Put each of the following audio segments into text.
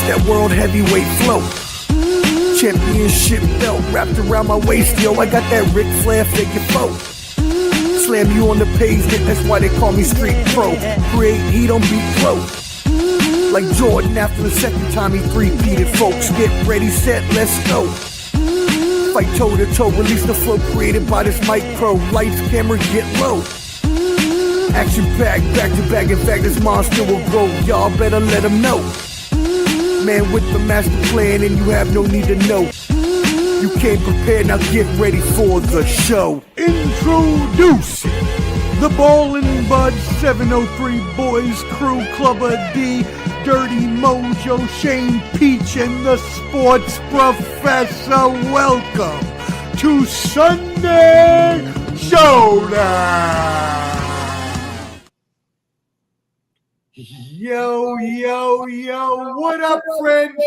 that world heavyweight flow. Championship belt wrapped around my waist, yo. I got that Ric Flair figure foe. Slam you on the pavement, that's why they call me street pro. Create heat on beat pro. Like Jordan after the second time he three-peated. Folks, get ready, set, let's go. Fight toe to toe, release the flow created by this micro. Lights, camera, get low. Action packed, back to back. In fact, this monster will grow. Y'all better let him know. Man with the master plan, and you have no need to know. You came prepared, now get ready for the show. Introducing the Ballin' Buds 703 Boys Crew, Clubber D, Dirty Mojo, Shane Peach, and the Sports Professor. Welcome to Sunday Showdown. Yo, yo, yo, what up, friends?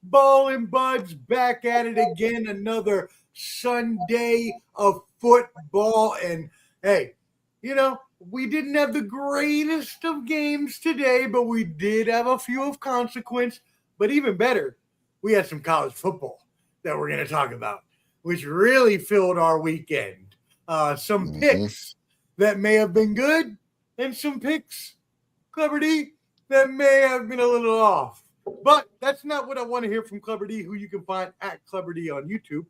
Ballin' Buds back at it again. Another Sunday of football. And hey, you know, we didn't have the greatest of games today, but we did have a few of consequence. But even better, we had some college football that we're going to talk about, which really filled our weekend. Some picks that may have been good, and some picks, Clever D, that may have been a little off. But that's not what I want to hear from Clever D, who you can find at Clever D on YouTube,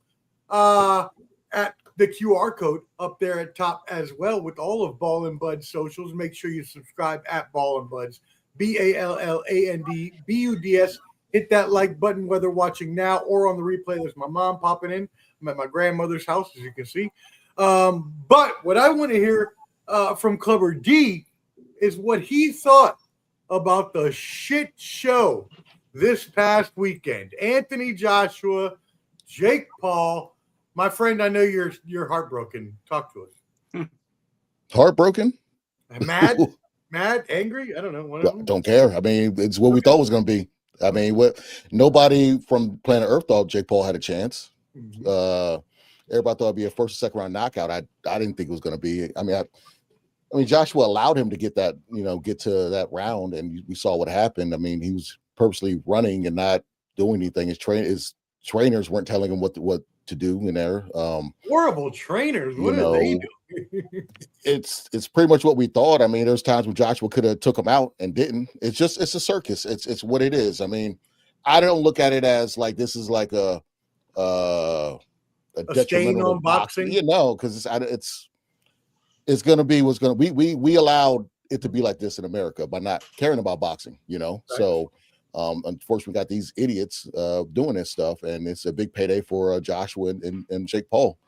at the QR code up there at top as well with all of Ballin' Buds socials. Make sure you subscribe at Ballin' Buds, BALLANDBUDS. Hit that like button whether watching now or on the replay. There's my mom popping in. I'm at my grandmother's house, as you can see. But what I want to hear from Clever D is what he thought about the shit show this past weekend. Anthony Joshua, Jake Paul. My friend, I know you're heartbroken. Talk to us. Heartbroken? Mad, angry? I don't know. Don't care. I mean, it's what we thought it was going to be. I mean, nobody from planet Earth thought Jake Paul had a chance. Everybody thought it'd be a first or second round knockout. I didn't think it was going to be. I mean, Joshua allowed him to get that, get to that round, and we saw what happened. I mean, he was purposely running and not doing anything. His trainers weren't telling him what to do in there. Horrible trainers. What are they doing? It's pretty much what we thought. I mean, there's times when Joshua could have took him out and didn't. It's a circus. It's what it is. I mean, I don't look at it as like this is like a stain on boxing. Because it's going to be what's going to we allowed it to be like this in America by not caring about boxing, Right. So unfortunately, we got these idiots doing this stuff, and it's a big payday for Joshua and Jake Paul.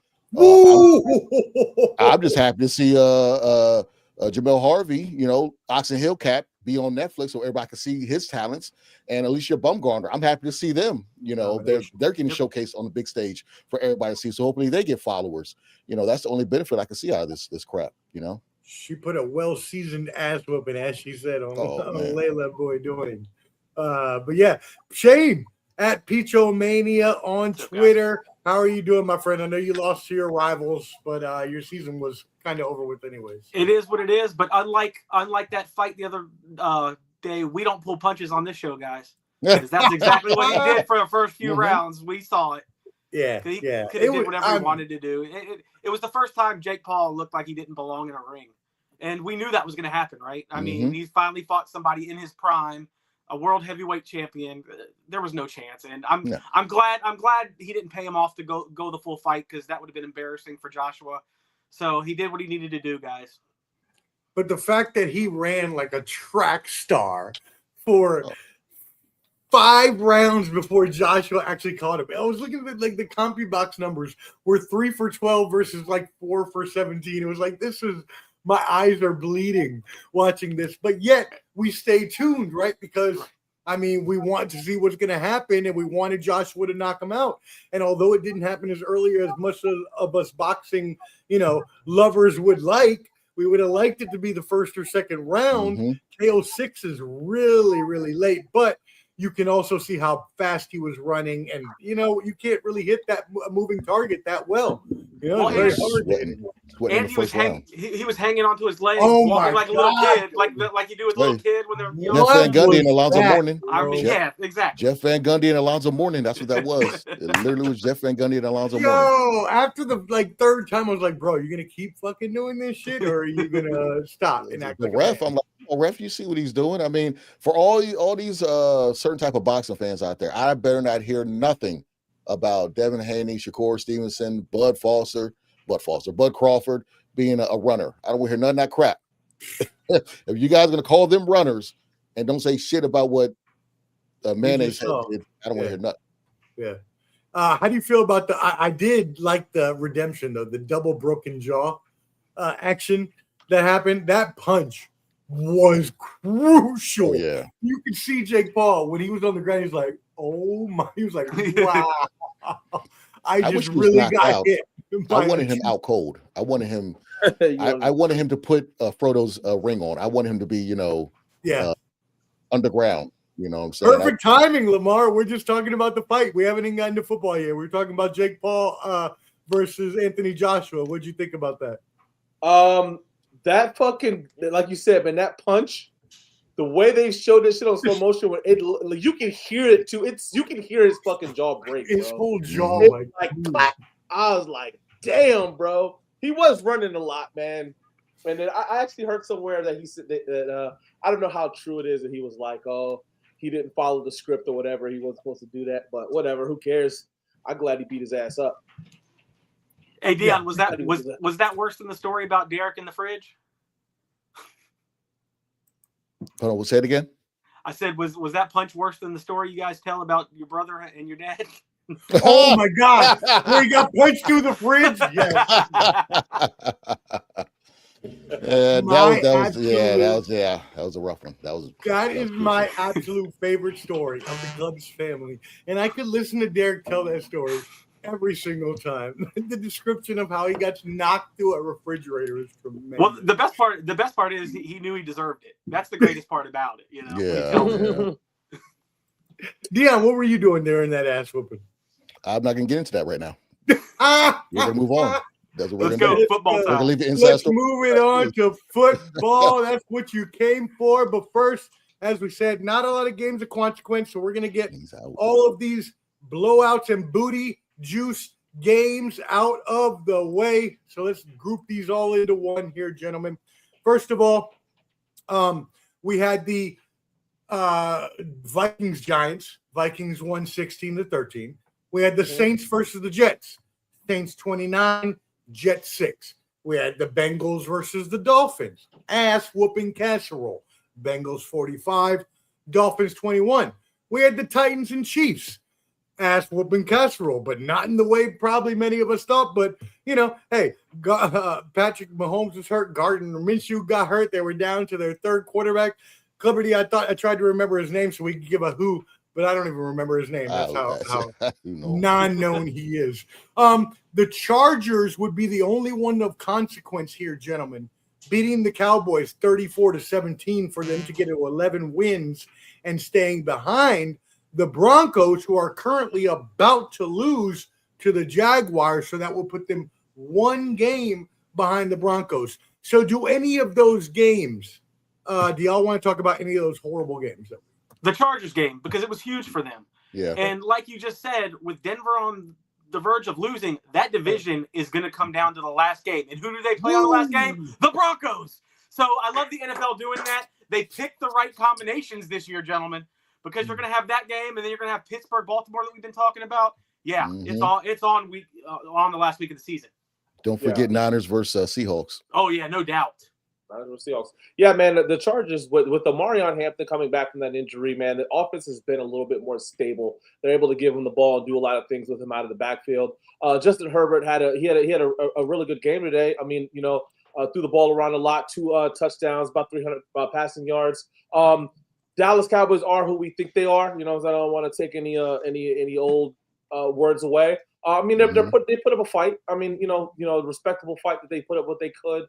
I'm just happy to see Jamel Harvey, Oxon Hill Cat, be on Netflix so everybody can see his talents, and Alicia Bumgarner. I'm happy to see them. They're getting showcased on the big stage for everybody to see. So hopefully they get followers. That's the only benefit I can see out of this crap. She put a well-seasoned ass whooping, as she said, on Layla Boy doing. But yeah, Shane at PeachOMania on Twitter. How are you doing, my friend? I know you lost to your rivals, but your season was kind of over with anyways. It is what it is, but unlike that fight the other day, we don't pull punches on this show, guys. Because that's exactly what he did for the first few rounds. We saw it. Yeah, he could have did whatever he wanted to do. It was the first time Jake Paul looked like he didn't belong in a ring. And we knew that was going to happen, right? I mean, he finally fought somebody in his prime, a world heavyweight champion. There was no chance, and I'm glad he didn't pay him off to go the full fight, because that would have been embarrassing for Joshua. So he did what he needed to do, guys. But the fact that he ran like a track star for 5 rounds before Joshua actually caught him. I was looking at the CompuBox numbers were 3 for 12 versus 4 for 17. It was like, my eyes are bleeding watching this, but yet we stay tuned, right? Because we want to see what's going to happen, and we wanted Joshua to knock him out. And although it didn't happen as early as much of us boxing, lovers would like, we would have liked it to be the first or second round. KO 6 is really, really late, but you can also see how fast he was running, and you can't really hit that moving target that well. Yeah, Well, very and- hard. Sweating in And the first round. he was hanging onto his legs, Oh walking my like a little God. kid, like you do with a little kid when they're young. Jeff Van Gundy and was Alonzo that, Mourning. I mean, Jeff- yeah, exactly. Jeff Van Gundy and Alonzo Mourning. That's what that was. It literally was Jeff Van Gundy and Alonzo Mourning. Yo, after the third time, I was like, bro, you gonna keep fucking doing this shit, or are you gonna stop and act The like a ref, man? I'm like, oh, ref, you see what he's doing? I mean, for all these certain type of boxing fans out there, I better not hear nothing about Devin Haney, Shakur Stevenson, Bud Crawford being a runner. I don't want to hear none of that crap. If you guys are gonna call them runners and don't say shit about what Mayonnaise did, I don't want to hear nothing. Yeah. How do you feel about the? I did like the redemption though, the double broken jaw action that happened. That punch was crucial. Oh yeah, you could see Jake Paul when he was on the ground. He's like, "Oh my!" He was like, "Wow." I wish just he was really knocked got out. hit. I wanted him out cold. I wanted him. I wanted him to put Frodo's ring on. I wanted him to be, Yeah. Underground. You know what I'm saying? Perfect timing, Lamar. We're just talking about the fight. We haven't even gotten to football yet. We're talking about Jake Paul versus Anthony Joshua. What'd you think about that? That fucking, like you said, man, that punch, the way they showed this shit on slow motion, you can hear it too. You can hear his fucking jaw break. Bro. His whole jaw, like clap. I was like, damn, bro. He was running a lot, man. And then I actually heard somewhere that he said that I don't know how true it is that he was like, oh, he didn't follow the script or whatever. He wasn't supposed to do that, but whatever. Who cares? I'm glad he beat his ass up. Hey, Dion, was that worse than the story about Derek in the fridge? Hold on, we'll say it again. I said, was that punch worse than the story you guys tell about your brother and your dad? Oh my God! Where he got punched through the fridge? Yes. That was a rough one. That is my absolute favorite story of the Cubs family, and I could listen to Derek tell that story every single time. The description of how he got knocked through a refrigerator is tremendous. Well, the best part is he knew he deserved it. That's the greatest part about it, Yeah. Dion, what were you doing there in that ass whooping? I'm not gonna get into that right now. We're gonna move on. That's what we're Let's gonna go do. football We're time. gonna leave the inside Let's story. move it on to football. That's what you came for. But first, as we said, not a lot of games of consequence, so we're gonna get all of these blowouts and booty juice games out of the way. So let's group these all into one here, gentlemen. First of all, we had the Vikings Giants. Vikings won 16-13. We had the Saints versus the Jets. Saints 29, Jets 6. We had the Bengals versus the Dolphins. Ass whooping casserole. Bengals 45, Dolphins 21. We had the Titans and Chiefs. Ass whooping casserole, but not in the way probably many of us thought. But, hey, Patrick Mahomes was hurt. Gardner Minshew got hurt. They were down to their third quarterback. Clubberty, I tried to remember his name so we could give a who, but I don't even remember his name. That's how non-known he is. The Chargers would be the only one of consequence here, gentlemen, beating the Cowboys 34-17 for them to get to 11 wins and staying behind the Broncos, who are currently about to lose to the Jaguars. So that will put them one game behind the Broncos. So do any of those games, do y'all want to talk about any of those horrible games? The Chargers game, because it was huge for them. Yeah. And like you just said, with Denver on the verge of losing, that division is going to come down to the last game. And who do they play on the last game? The Broncos. So I love the NFL doing that. They picked the right combinations this year, gentlemen, because you're going to have that game, and then you're going to have Pittsburgh, Baltimore that we've been talking about. Yeah, it's on the last week of the season. Don't forget Niners versus Seahawks. Oh yeah, no doubt. Seahawks. Yeah, man, the Chargers with the Marion Hampton coming back from that injury, man, the offense has been a little bit more stable. They're able to give him the ball and do a lot of things with him out of the backfield. Justin Herbert had a really good game today. I mean, threw the ball around a lot, 2 touchdowns, about 300 passing yards. Dallas Cowboys are who we think they are. I don't want to take any old words away. I mean, they put up a fight. I mean, a respectable fight that they put up what they could.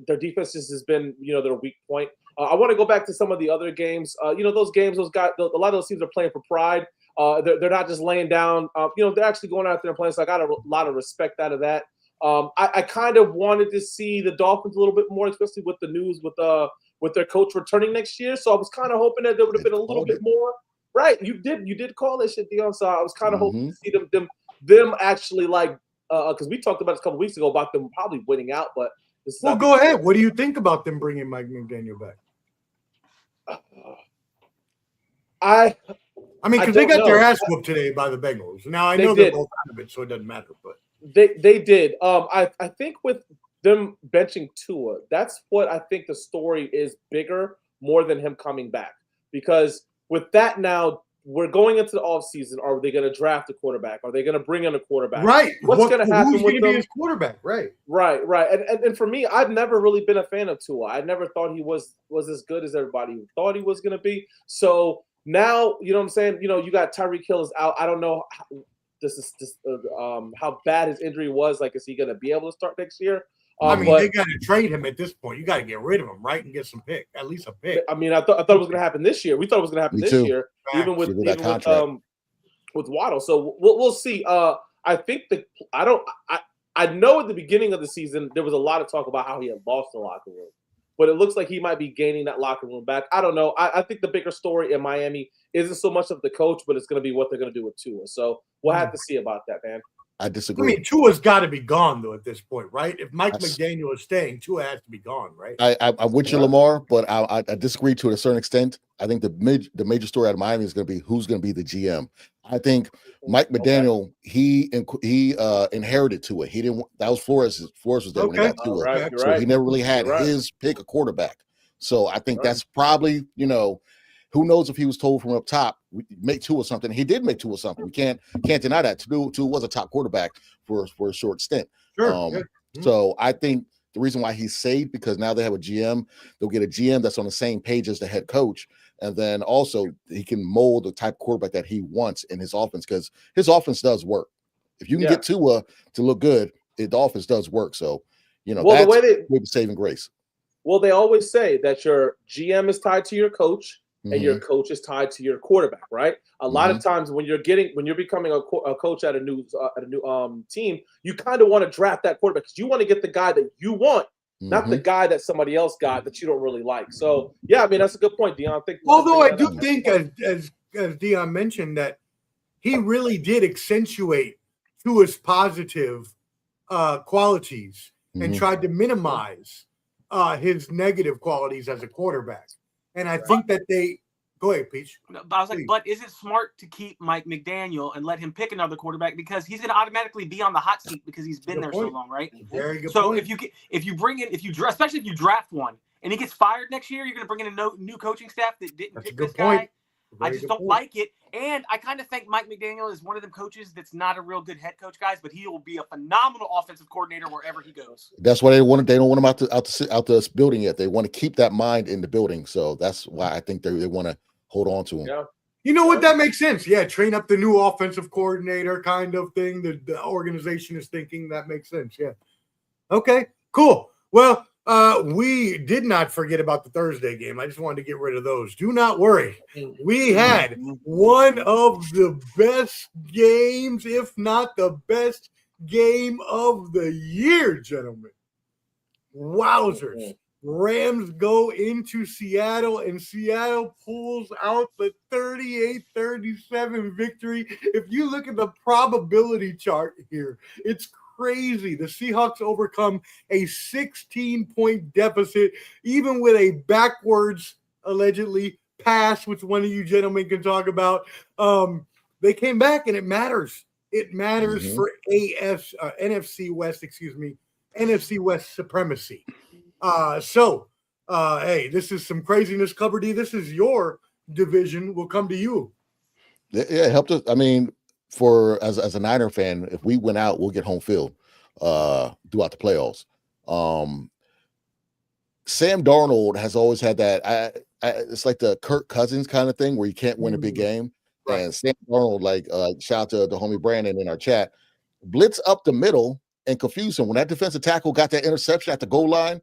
Their defense has been, their weak point. I want to go back to some of the other games. Those games, a lot of those teams are playing for pride. They're not just laying down. They're actually going out there and playing. So I got a lot of respect out of that. I kind of wanted to see the Dolphins a little bit more, especially with the news with their coach returning next year. So I was kind of hoping that there would have been a little bit more. Right, you did call that shit, Dion. So I was kind of hoping to see them actually because we talked about this a couple weeks ago about them probably winning out. But go ahead. What do you think about them bringing Mike McDaniel back? I mean, because they got their ass whooped today by the Bengals. Now I know they're both out of it, so it doesn't matter. But they did. I think with them benching Tua, that's what I think the story is bigger more than him coming back. Because with that now, we're going into the offseason. Are they going to draft a quarterback? Are they going to bring in a quarterback? Right. What's going to happen who's with going to be his quarterback? Right. And for me, I've never really been a fan of Tua. I never thought he was as good as everybody thought he was going to be. So now, you know what I'm saying? You got Tyreek Hill is out. I don't know how bad his injury was. Like, is he going to be able to start next year? They got to trade him at this point. You got to get rid of him, right, and get some pick, at least a pick. I mean, I thought it was going to happen this year. We thought it was going to happen this year, even with Waddle. So we'll see. I think I know at the beginning of the season there was a lot of talk about how he had lost the locker room, but it looks like he might be gaining that locker room back. I don't know. I think the bigger story in Miami isn't so much of the coach, but it's going to be what they're going to do with Tua. So we'll have to see about that, man. I disagree. I mean, Tua's got to be gone, though, at this point, right? If Mike McDaniel is staying, Tua has to be gone, right? I'm with you, Lamar, but I disagree to a certain extent. I think the major story out of Miami is going to be who's going to be the GM. I think Mike McDaniel, he inherited Tua. He didn't. That was Flores. Flores was there when he got Tua, so he never really had his pick a quarterback. So I think that's probably who knows if he was told from up top, make Tua something. He did make Tua something. We can't deny that. Tua was a top quarterback for a short stint. Sure. So I think the reason why he's saved, because now they have a GM. They'll get a GM that's on the same page as the head coach. And then also he can mold the type of quarterback that he wants in his offense, because his offense does work. If you can get Tua to look good, the offense does work. So, that's the way the saving grace. Well, they always say that your GM is tied to your coach, and your coach is tied to your quarterback, right? A lot of times when you're becoming a coach at a new team, you kind of want to draft that quarterback because you want to get the guy that you want, not the guy that somebody else got that you don't really like. So yeah, I mean that's a good point, Dion. Although I do think, as Dion mentioned, that he really did accentuate Tua's positive qualities and tried to minimize his negative qualities as a quarterback. And I think that go ahead, Peach. But I was like, but is it smart to keep Mike McDaniel and let him pick another quarterback, because he's going to automatically be on the hot seat because he's been there so long, right? Very good. So if you bring in, especially if you draft one and he gets fired next year, you're going to bring in a new coaching staff that didn't pick this guy. I just don't like it. And I kind of think Mike McDaniel is one of them coaches that's not a real good head coach, guys, but he will be a phenomenal offensive coordinator wherever he goes. That's why they don't want him out the building yet. They want to keep that mind in the building. So that's why I think they want to hold on to him. Yeah. You know what? That makes sense. Yeah, train up the new offensive coordinator kind of thing. The organization is thinking that makes sense. Yeah. Okay, cool. Well, we did not forget about the Thursday game. I just wanted to get rid of those. Do not worry. We had one of the best games, if not the best game of the year, gentlemen. Wowzers. Rams go into Seattle, and Seattle pulls out the 38-37 victory. If you look at the probability chart here, it's crazy. The Seahawks overcome a 16-point deficit, even with a backwards, allegedly, pass, which one of you gentlemen can talk about. They came back, and it matters. It matters for NFC West supremacy. Hey, this is some craziness, Cover D. This is your division. We'll come to you. Yeah, it helped us. I mean, as a Niner fan, if we win out, we'll get home field throughout the playoffs. Sam Darnold has always had that. It's like the Kirk Cousins kind of thing where you can't win a big game. Right. And Sam Darnold, shout out to the homie Brandon in our chat, blitz up the middle and confuse him. When that defensive tackle got that interception at the goal line,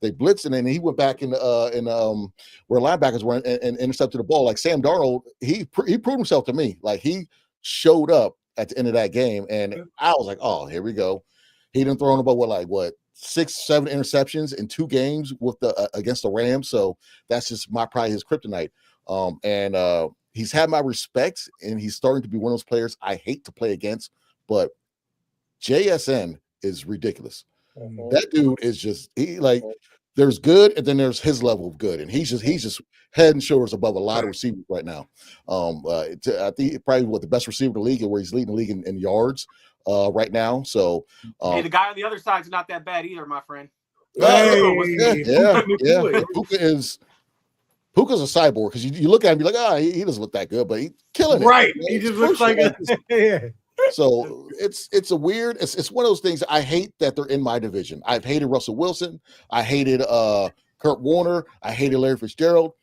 they blitzed, and then he went back in where linebackers were and intercepted the ball. Like Sam Darnold, he proved himself to me. Like he showed up at the end of that game, and I was like, oh, here we go. He didn't throw in about what 6-7 interceptions in 2 games with the against the Rams. So that's just probably his kryptonite. And he's had my respect, and he's starting to be one of those players I hate to play against. But JSN is ridiculous. That dude is just there's good, and then there's his level of good, and he's just head and shoulders above a lot of receivers right now. I think probably the best receiver in the league, where he's leading the league in yards right now. So hey, the guy on the other side's not that bad either, my friend. Yeah. Puka's a cyborg, because you look at him, you're like, he doesn't look that good, but he's killing it. Right. He just looks like a So it's a weird, it's one of those things. I hate that they're in my division. I've hated Russell Wilson. I hated Kurt Warner. I hated Larry Fitzgerald.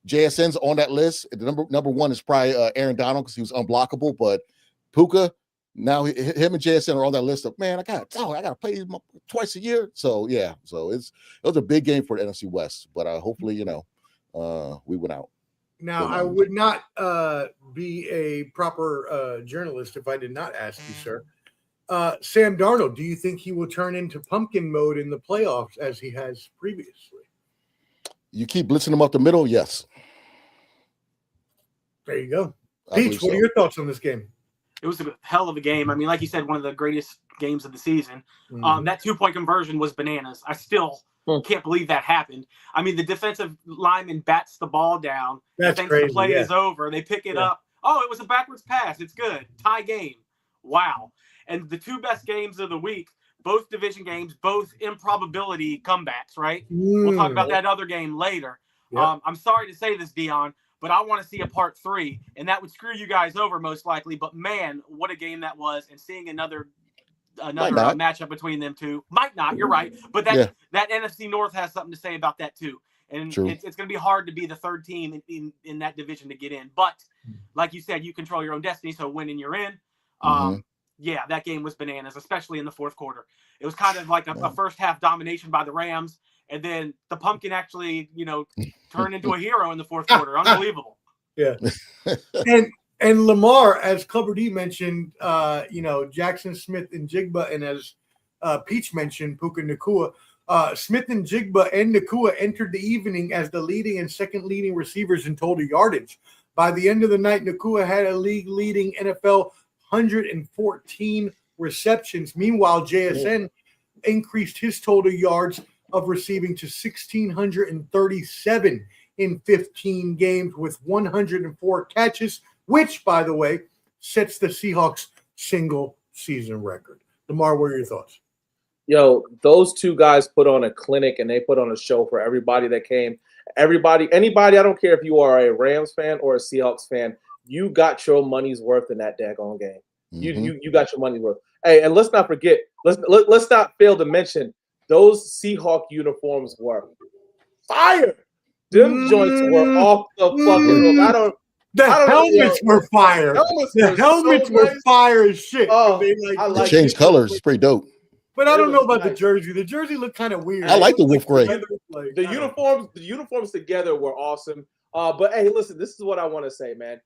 JSN's on that list. The number one is probably Aaron Donald, because he was unblockable. But Puka, now him and JSN are on that list of, man, I got to play these twice a year. So yeah, so it was a big game for the NFC West. But hopefully, we went out. Now, I would not be a proper journalist if I did not ask you, sir. Sam Darnold, do you think he will turn into pumpkin mode in the playoffs as he has previously? You keep blitzing him up the middle, yes. There you go. Peach, what are your thoughts on this game? It was a hell of a game. I mean, like you said, one of the greatest games of the season. That 2-point conversion was bananas. I still can't believe that happened. I mean, the defensive lineman bats the ball down. That's crazy. The play is over. They pick it up. Oh, it was a backwards pass. It's good. Tie game. Wow. And the 2 best games of the week, both division games, both improbability comebacks, right? We'll talk about that other game later. I'm sorry to say this, Dion, but I want to see a part 3, and that would screw you guys over most likely. But man, what a game that was! And seeing another matchup between them two might not. You're right, but that NFC North has something to say about that too. And it's going to be hard to be the 3rd team in that division to get in. But like you said, you control your own destiny. So winning, you're in. Yeah, that game was bananas, especially in the 4th quarter. It was kind of like a first half domination by the Rams. And then the pumpkin actually, turned into a hero in the 4th quarter. Unbelievable. Yeah. And Lamar, as Clubber D mentioned, Jackson Smith and Jigba, and as Peach mentioned, Puka Nacua. Smith and Jigba and Nacua entered the evening as the leading and second leading receivers in total yardage. By the end of the night, Nacua had a league-leading NFL 114 receptions. Meanwhile, JSN increased his total yards of receiving to 1,637 in 15 games with 104 catches, which, by the way, sets the Seahawks single season record. Lamar, what are your thoughts? Yo, those 2 guys put on a clinic, and they put on a show for everybody that came. Anybody, I don't care if you are a Rams fan or a Seahawks fan, you got your money's worth in that daggone game. You got your money's worth. Hey, and let's not forget, let's not fail to mention, those Seahawk uniforms were fire. Them joints were off the fucking hook. The helmets were fire. The helmets were fire as shit. Oh, they changed colors. It's pretty dope. But I don't know about the jersey. The jersey looked kind of weird. I like the wolf gray. The uniforms together were awesome. But hey, listen, this is what I want to say, man.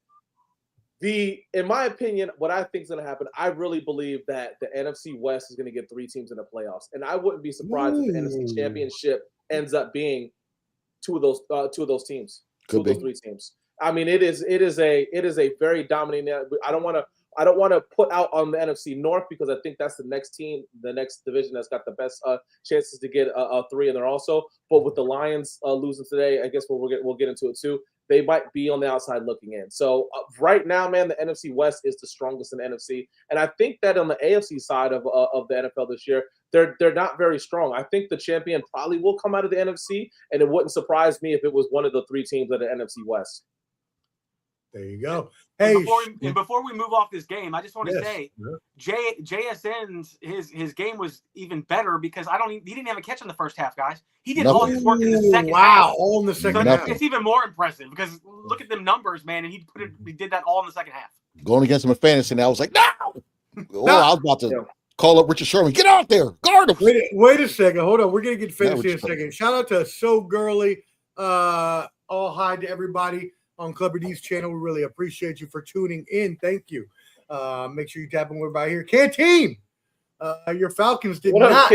In my opinion, what I think is going to happen, I really believe that the NFC West is going to get 3 teams in the playoffs, and I wouldn't be surprised if the NFC Championship ends up being two of those teams, two of those 3 teams. I mean, it is a very dominating. I don't want to put out on the NFC North, because I think that's the next division that's got the best chances to get a 3 in there also. But with the Lions losing today, I guess we'll get into it too. They might be on the outside looking in. So right now, man, the NFC West is the strongest in the NFC, and I think that on the AFC side of the NFL this year, they're not very strong. I think the champion probably will come out of the NFC, and it wouldn't surprise me if it was one of the 3 teams of the NFC West. There you go. Hey, before we move off this game, I just want to say, JSN's his game was even better because he didn't have a catch in the first half, guys. He did all his work in the second half. Wow, all in the second half. It's even more impressive because look at them numbers, man, and he did that all in the second half. Going against him in fantasy, and I was like, no. Oh, I was about to call up Richard Sherman. Get out there, guard him. Wait a second. Hold on. We're gonna get finished Yeah, in a second. Shout out to So Girly. All hi to everybody on Clubber D's channel. We really appreciate you for tuning in. Thank you. Make sure you tap in with everybody here. Canteen. Your Falcons did not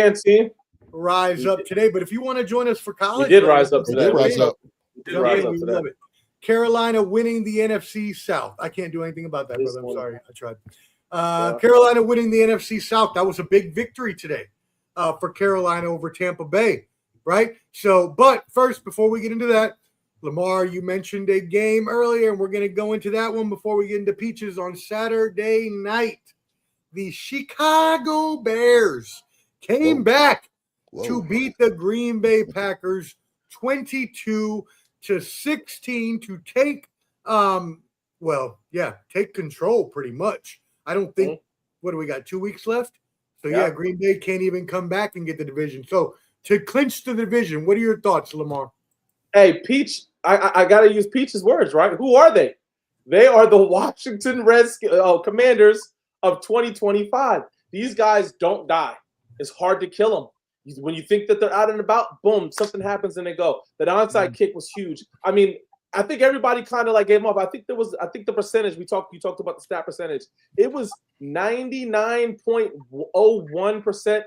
rise up today, but if you want to join us for college, we did rise up today. Rise up. We did rise up today. Love it. Carolina winning the NFC South. I can't do anything about that, brother. I'm sorry. I tried. Carolina winning the NFC South. That was a big victory today for Carolina over Tampa Bay, right? So, but first, before we get into that, Lamar, you mentioned a game earlier, and we're going to go into that one before we get into Peaches on Saturday night. The Chicago Bears came back to beat the Green Bay Packers 22-16 to take take control pretty much. I don't think what do we got 2 weeks left? So Green Bay can't even come back and get the division. So to clinch the division, what are your thoughts, Lamar? Hey, Peach, I gotta use Peach's words, right? Who are they? They are the Washington Commanders of 2025. These guys don't die. It's hard to kill them. When you think that they're out and about, boom, something happens and they go. That onside kick was huge. I mean, I think everybody kind of like gave up. I think the percentage you talked about the stat percentage. It was 99.01%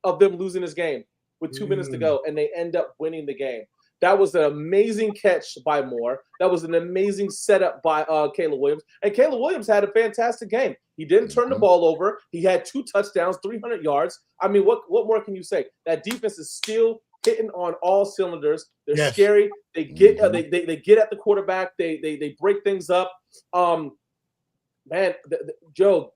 of them losing this game with 2 minutes to go, and they end up winning the game. That was an amazing catch by Moore. That was an amazing setup by Caleb Williams. And Caleb Williams had a fantastic game. He didn't turn the ball over. He had 2 touchdowns, 300 yards. I mean, what more can you say? That defense is still hitting on all cylinders. They're scary. They get they get at the quarterback. They break things up. Joe,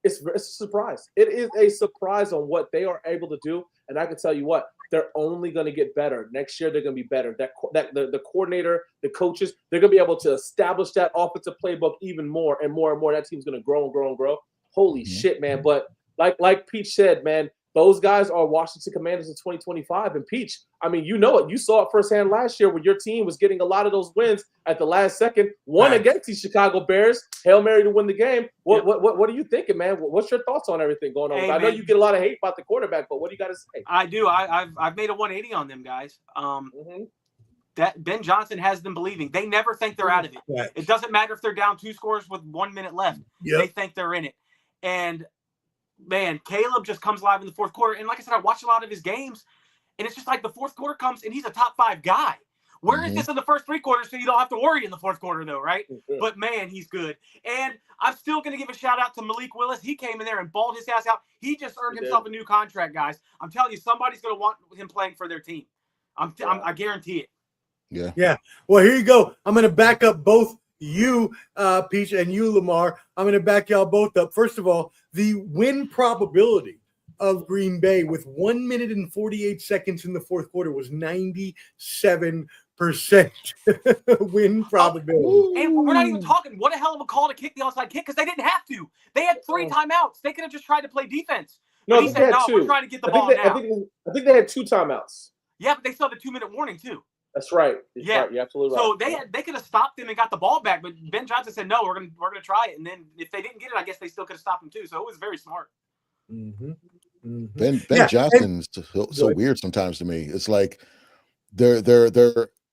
it's a surprise. It is a surprise on what they are able to do. And I can tell you what, they're only going to get better. Next year, they're going to be better. The coordinator, the coaches, they're going to be able to establish that offensive playbook even more and more and more. That team's going to grow and grow and grow. Holy shit, man. But like Peach said, man, those guys are Washington Commanders in 2025. And Peach, I mean, you know it. You saw it firsthand last year when your team was getting a lot of those wins at the last second. One against the Chicago Bears, Hail Mary to win the game. What are you thinking, man? What's your thoughts on everything going on? Hey, I know you get a lot of hate about the quarterback, but what do you got to say? I do. I've made a 180 on them guys. That Ben Johnson has them believing. They never think they're out of it. Right. It doesn't matter if they're down 2 scores with 1 minute left. They think they're in it. And man, Caleb just comes live in the fourth quarter. And like I said, I watched a lot of his games, and it's just like the fourth quarter comes, and he's a top 5 guy. Where is this in the first 3 quarters so you don't have to worry in the fourth quarter, though, right? But, man, he's good. And I'm still going to give a shout-out to Malik Willis. He came in there and balled his ass out. He just earned himself a new contract, guys. I'm telling you, somebody's going to want him playing for their team. I guarantee it. Yeah. Well, here you go. I'm going to back up both you, Peach, and you, Lamar. I'm going to back y'all both up. First of all, the win probability of Green Bay with 1 minute and 48 seconds in the fourth quarter was 97% win probability. And we're not even talking. What a hell of a call to kick the onside kick because they didn't have to. They had 3 timeouts. They could have just tried to play defense. But he said, no, we're trying to get the ball now. I think they had 2 timeouts. Yeah, but they still had the 2-minute warning, too. That's right. You're absolutely right. So they could have stopped them and got the ball back, but Ben Johnson said, no, we're gonna try it. And then if they didn't get it, I guess they still could have stopped them, too. So it was very smart. Ben Johnson's so weird sometimes to me. It's like they're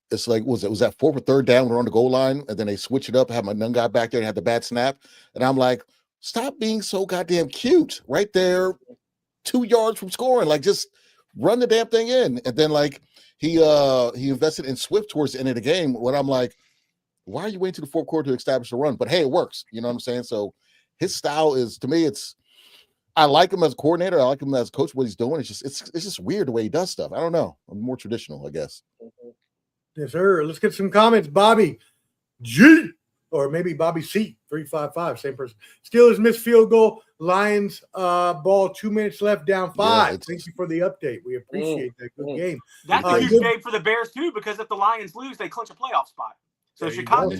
it's like was that 4th or 3rd down? We're on the goal line, and then they switch it up, have my young guy back there and have the bad snap, and I'm like, stop being so goddamn cute right there, 2 yards from scoring. Like just run the damn thing in, and then like he invested in Swift towards the end of the game. When I'm like, why are you waiting to the fourth quarter to establish the run? But hey, it works. You know what I'm saying? So his style is, to me, I like him as a coordinator. I like him as a coach. What he's doing, it's just weird the way he does stuff. I don't know. I'm more traditional, I guess. Yes, sir. Let's get some comments. Bobby G, or maybe Bobby C, 355, same person. Steelers missed field goal. Lions ball, 2 minutes left, down 5. Yeah, thank you for the update. We appreciate that. Good game. That's a huge game for the Bears too, because if the Lions lose, they clinch a playoff spot. So Chicago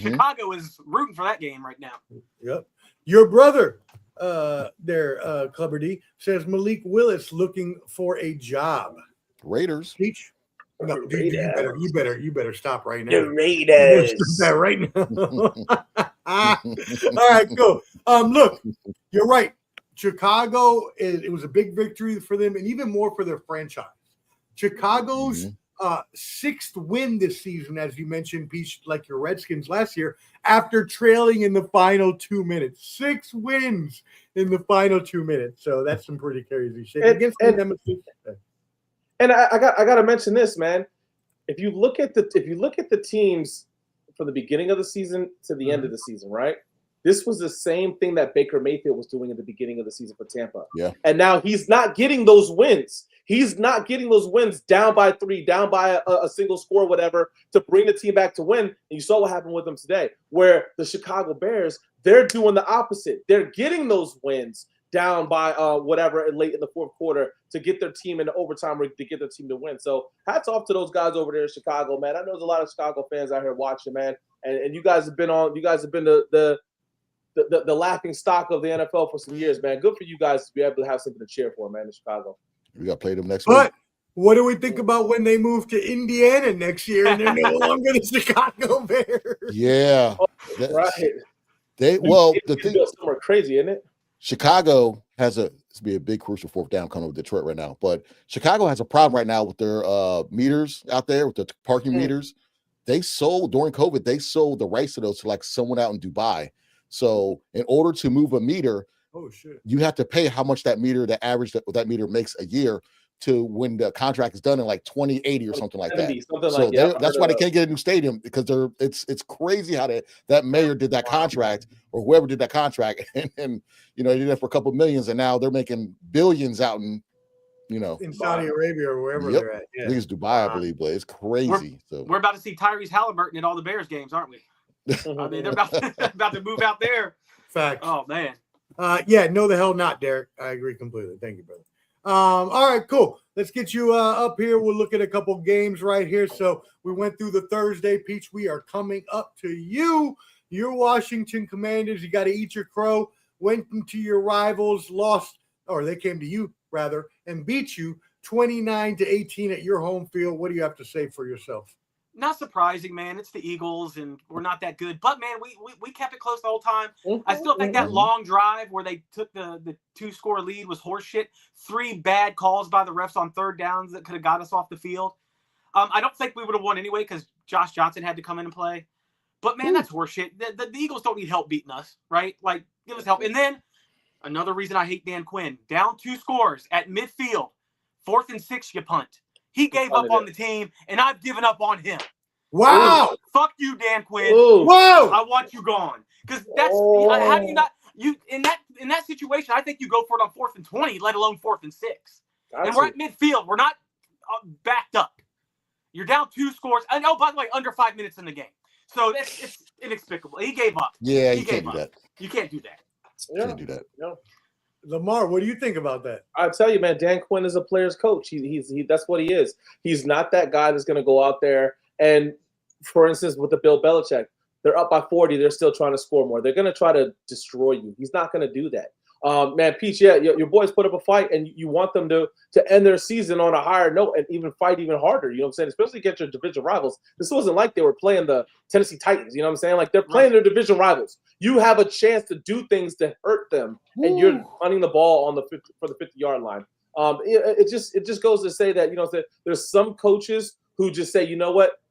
is rooting for that game right now. Yep. Your brother, Clubber D, says Malik Willis looking for a job. Raiders. Peach? No, you better stop right now. The Raiders. Stop that right now. All right, go. Look, you're right. Chicago, it was a big victory for them, and even more for their franchise. Chicago's sixth win this season, as you mentioned, Peach, like your Redskins last year, after trailing in the final 2 minutes. 6 wins in the final 2 minutes. So that's some pretty crazy shit. And I got to mention this, man. If you look at the teams from the beginning of the season to the end of the season, right? This was the same thing that Baker Mayfield was doing at the beginning of the season for Tampa. Yeah. And now he's not getting those wins. He's not getting those wins down by 3, down by a single score, whatever, to bring the team back to win. And you saw what happened with them today, where the Chicago Bears, they're doing the opposite. They're getting those wins down by whatever late in the fourth quarter to get their team into overtime or to get their team to win. So hats off to those guys over there in Chicago, man. I know there's a lot of Chicago fans out here watching, man. And you guys have been the laughing stock of the NFL for some years, man. Good for you guys to be able to have something to cheer for, man, in Chicago. We got to play them next week. What do we think about when they move to Indiana next year and they're no longer the Chicago Bears? Yeah. Right. The thing is somewhere crazy, isn't it? Chicago has to be a big crucial fourth down coming with Detroit right now. But Chicago has a problem right now with their meters out there, with the parking meters. They sold during COVID, they sold the rights to those to like someone out in Dubai. So in order to move a meter, you have to pay how much that average that meter makes a year to when the contract is done in like 2080 or something like that. That's why they can't get a new stadium, because it's crazy how that mayor did that contract, or whoever did that contract, and they did that for a couple of millions, and now they're making billions out in Saudi Arabia or wherever they're at. Yeah. I think it's Dubai, I believe, but it's crazy. We're about to see Tyrese Halliburton at all the Bears games, aren't we? I mean, they're about to move out there. Facts. Oh man. No, the hell not, Derek. I agree completely. Thank you, brother. All right, cool. Let's get you up here. We'll look at a couple games right here. So we went through the Thursday, Peach. We are coming up to you. Your Washington Commanders. You got to eat your crow. Went into your rivals, lost, or they came to you rather, and beat you 29-18 at your home field. What do you have to say for yourself? Not surprising, man. It's the Eagles, and we're not that good. But, man, we kept it close the whole time. I still think that long drive where they took the 2-score lead was horseshit. 3 bad calls by the refs on third downs that could have got us off the field. I don't think we would have won anyway because Josh Johnson had to come in and play. But, man, that's horseshit. The Eagles don't need help beating us, right? Like, give us help. And then another reason I hate Dan Quinn. Down 2 scores at midfield. 4th and 6, you punt. He gave up on the team, and I've given up on him. Wow! Ooh, fuck you, Dan Quinn. Ooh. Whoa! I want you gone, because that's how do you not in that situation? I think you go for it on 4th and 20, let alone 4th and 6. And we're at midfield. We're not backed up. You're down 2 scores. And by the way, under 5 minutes in the game. So it's inexplicable. He gave up. Yeah, you can't do that. You can't do that. You can't do that. Yeah. Lamar, what do you think about that? I tell you, man, Dan Quinn is a player's coach. He's that's what he is. He's not that guy that's going to go out there and, for instance, with the Bill Belichick, they're up by 40. They're still trying to score more. They're going to try to destroy you. He's not going to do that. Man, Peach, your boys put up a fight, and you want them to end their season on a higher note and even fight even harder. You know what I'm saying? Especially against your division rivals. This wasn't like they were playing the Tennessee Titans. You know what I'm saying? Like, they're playing their division rivals. You have a chance to do things to hurt them, and you're punting the ball for the 50-yard line. It just goes to say that, there's some coaches who just say, you know what?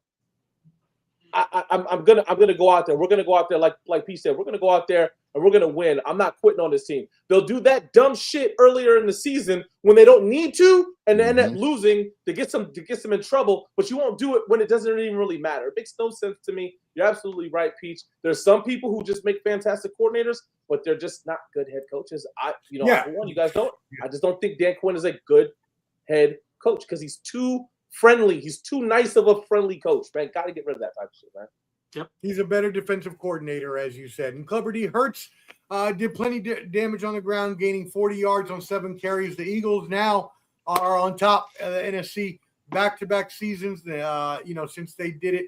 I'm gonna go out there. We're gonna go out there like Pete said. We're gonna go out there and we're gonna win. I'm not quitting on this team. They'll do that dumb shit earlier in the season when they don't need to, and end up losing to get them in trouble. But you won't do it when it doesn't even really matter. It makes no sense to me. You're absolutely right, Peach. There's some people who just make fantastic coordinators, but they're just not good head coaches. For one, you guys don't. I just don't think Dan Quinn is a good head coach because he's too friendly. He's too nice of a friendly coach, man. Got to get rid of that type of shit, man. Yep. He's a better defensive coordinator, as you said. And Clever D Hurts did plenty damage on the ground, gaining 40 yards on 7 carries. The Eagles now are on top of the NFC back-to-back seasons, since they did it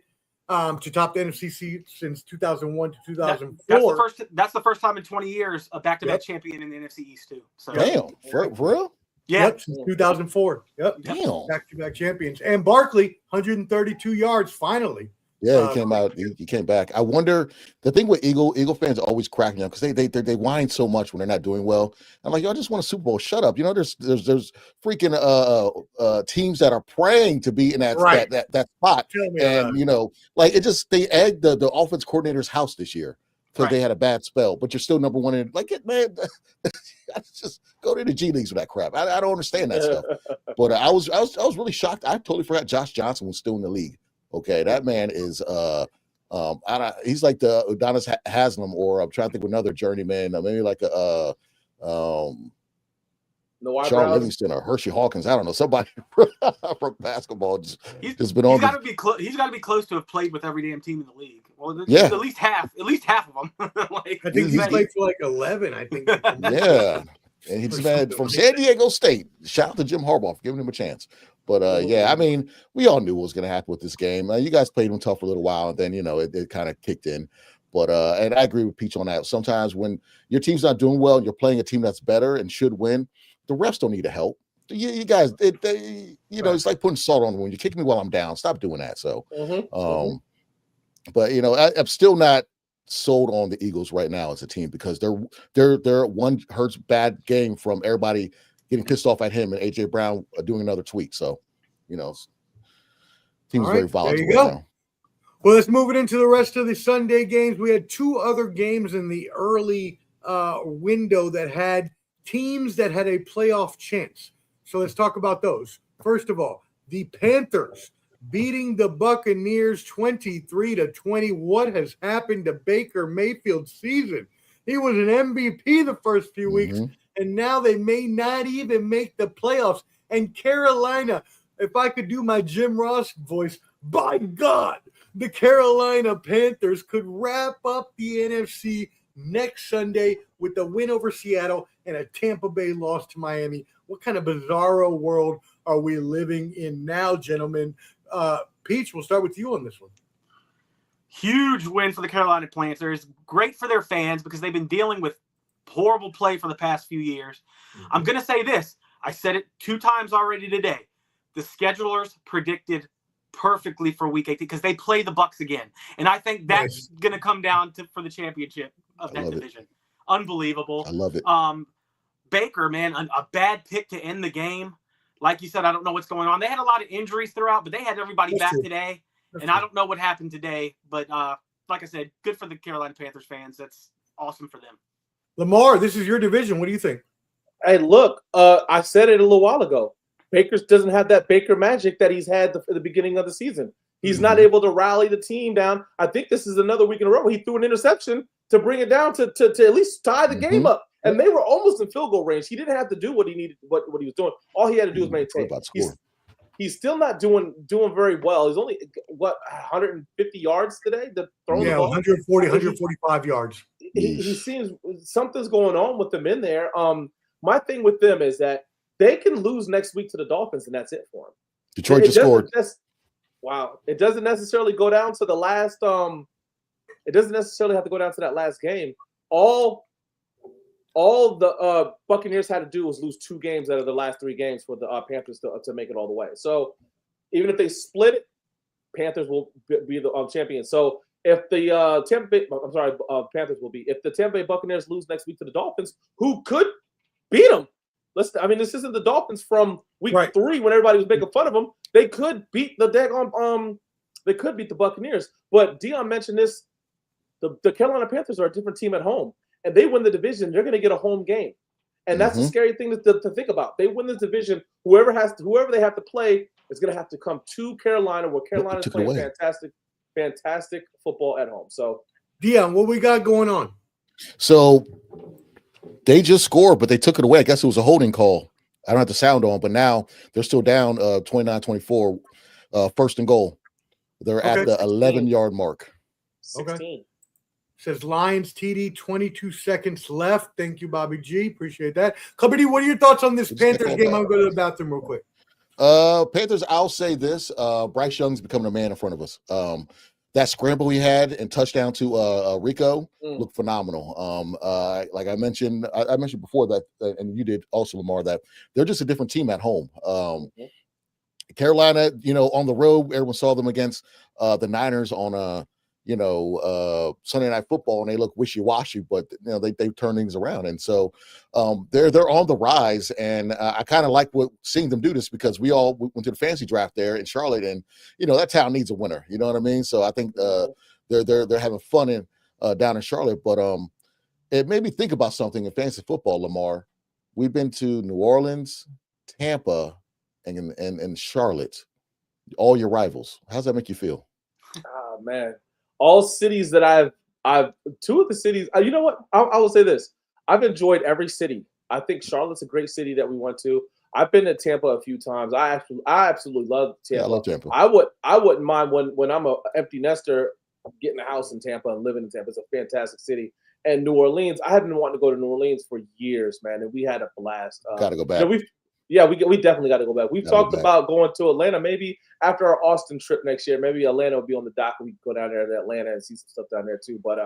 to top the NFC since 2001 to 2004. That's the first time in 20 years a back-to-back champion in the NFC East, too. So. Damn. For real? Yeah. Yep, since 2004. Yep. Damn. Back-to-back champions. And Barkley, 132 yards finally Yeah, he came out. He came back. I wonder. The thing with Eagle fans always crack me up because they whine so much when they're not doing well. I'm like, y'all just won a Super Bowl. Shut up. You know, there's freaking teams that are praying to be in that spot, and you know, like it just they egged the offense coordinator's house this year because they had a bad spell. But you're still number one in. Like it, man. Just go to the G Leagues with that crap. I don't understand that stuff. But I was really shocked. I totally forgot Josh Johnson was still in the league. Okay, that man is he's like the Udonis Haslam, or I'm trying to think of another journeyman, maybe like a Sean Livingston or Hershey Hawkins. I don't know, somebody from basketball just been on. He's got to be close to have played with every damn team in the league. Well, at least half of them. Like, I think he's played for like 11. I think. Yeah, and he's been from San Diego State. Shout out to Jim Harbaugh for giving him a chance. But yeah, I mean, we all knew what was going to happen with this game. You guys played them tough for a little while, and then you know it kind of kicked in. But and I agree with Peach on that. Sometimes when your team's not doing well, and you're playing a team that's better and should win, the refs don't need to help. You guys, know, it's like putting salt on the wound. You kick me while I'm down. Stop doing that. So, but you know, I'm still not sold on the Eagles right now as a team because they're one Hurts bad game from everybody getting pissed off at him and AJ Brown doing another tweet. So, you know, team's very volatile. There you go. Now. Well, let's move it into the rest of the Sunday games. We had two other games in the early window that had teams that had a playoff chance. So let's talk about those. First of all, the Panthers beating the Buccaneers 23-20. What has happened to Baker Mayfield's season? He was an MVP the first few weeks, and now they may not even make the playoffs. And Carolina, if I could do my Jim Ross voice, by God, the Carolina Panthers could wrap up the NFC next Sunday with a win over Seattle and a Tampa Bay loss to Miami. What kind of bizarro world are we living in now, gentlemen? Peach, we'll start with you on this one. Huge win for the Carolina Panthers. Great for their fans because they've been dealing with horrible play for the past few years. I'm going to say this. I said it 2 times already today. The schedulers predicted perfectly for Week 18 because they play the Bucs again. And I think that's going to come down for the championship of that division. Unbelievable. I love it. Baker, man, a bad pick to end the game. Like you said, I don't know what's going on. They had a lot of injuries throughout, but they had everybody back today. I don't know what happened today. But like I said, good for the Carolina Panthers fans. That's awesome for them. Lamar, this is your division. What do you think? Hey, look, I said it a little while ago. Baker doesn't have that Baker magic that he's had at the beginning of the season. He's not able to rally the team down. I think this is another week in a row where he threw an interception to bring it down to at least tie the game up. And they were almost in field goal range. He didn't have to do what he needed, what he was doing. All he had to do was maintain. He's still not doing very well. He's only 150 yards today. The ball. 140, 145 yards. He seems something's going on with him in there. My thing with them is that they can lose next week to the Dolphins, and that's it for them. Detroit just scored. Wow. It doesn't necessarily go down to the last. It doesn't necessarily have to go down to that last game. All the Buccaneers had to do was lose 2 games out of the last 3 games for the Panthers to make it all the way. So even if they split it, Panthers will be the champion. So if the Panthers will be. If the Tampa Bay Buccaneers lose next week to the Dolphins, who could beat them? This isn't the Dolphins from week 3 when everybody was making fun of them. They could beat the they could beat the Buccaneers. But Dion mentioned this. The Carolina Panthers are a different team at home. And they win the division, they're going to get a home game. And that's a scary thing to think about. They win the division, whoever they have to play is going to have to come to Carolina, where Carolina's playing fantastic football at home. So, Dion, what we got going on? So they just scored, but they took it away. I guess it was a holding call. I don't have the sound on, but now they're still down 29-24, first and goal. They're at the 11-yard mark. 16. Okay. Says Lions TD, 22 seconds left. Thank you, Bobby G. Appreciate that. Company, what are your thoughts on this Panthers game? I'm going to the bathroom real quick. Panthers, I'll say this. Bryce Young's becoming a man in front of us. That scramble he had and touchdown to Rico looked phenomenal. Like I mentioned before that, and you did also, Lamar, that they're just a different team at home. Carolina, on the road, everyone saw them against the Niners on Sunday Night Football, and they look wishy-washy, but they turn things around, and so they're on the rise, and I kind of like seeing them do this because we all went to the fantasy draft there in Charlotte, and that town needs a winner. You know what I mean? So I think they're having fun down in Charlotte, but it made me think about something in fantasy football. Lamar, we've been to New Orleans, Tampa, and Charlotte, all your rivals. How's that make you feel? Oh man. All cities that I've two of the cities, you know what? I will say this. I've enjoyed every city. I think Charlotte's a great city that we went to. I've been to Tampa a few times. I absolutely love Tampa. Yeah, I love Tampa. I wouldn't mind when I'm an empty nester getting a house in Tampa and living in Tampa. It's a fantastic city. And New Orleans, I have been wanting to go to New Orleans for years, man, and we had a blast. Got to go back. We definitely got to go back. We've talked about going to Atlanta. Maybe after our Austin trip next year, maybe Atlanta will be on the dock. We can go down there to Atlanta and see some stuff down there too. But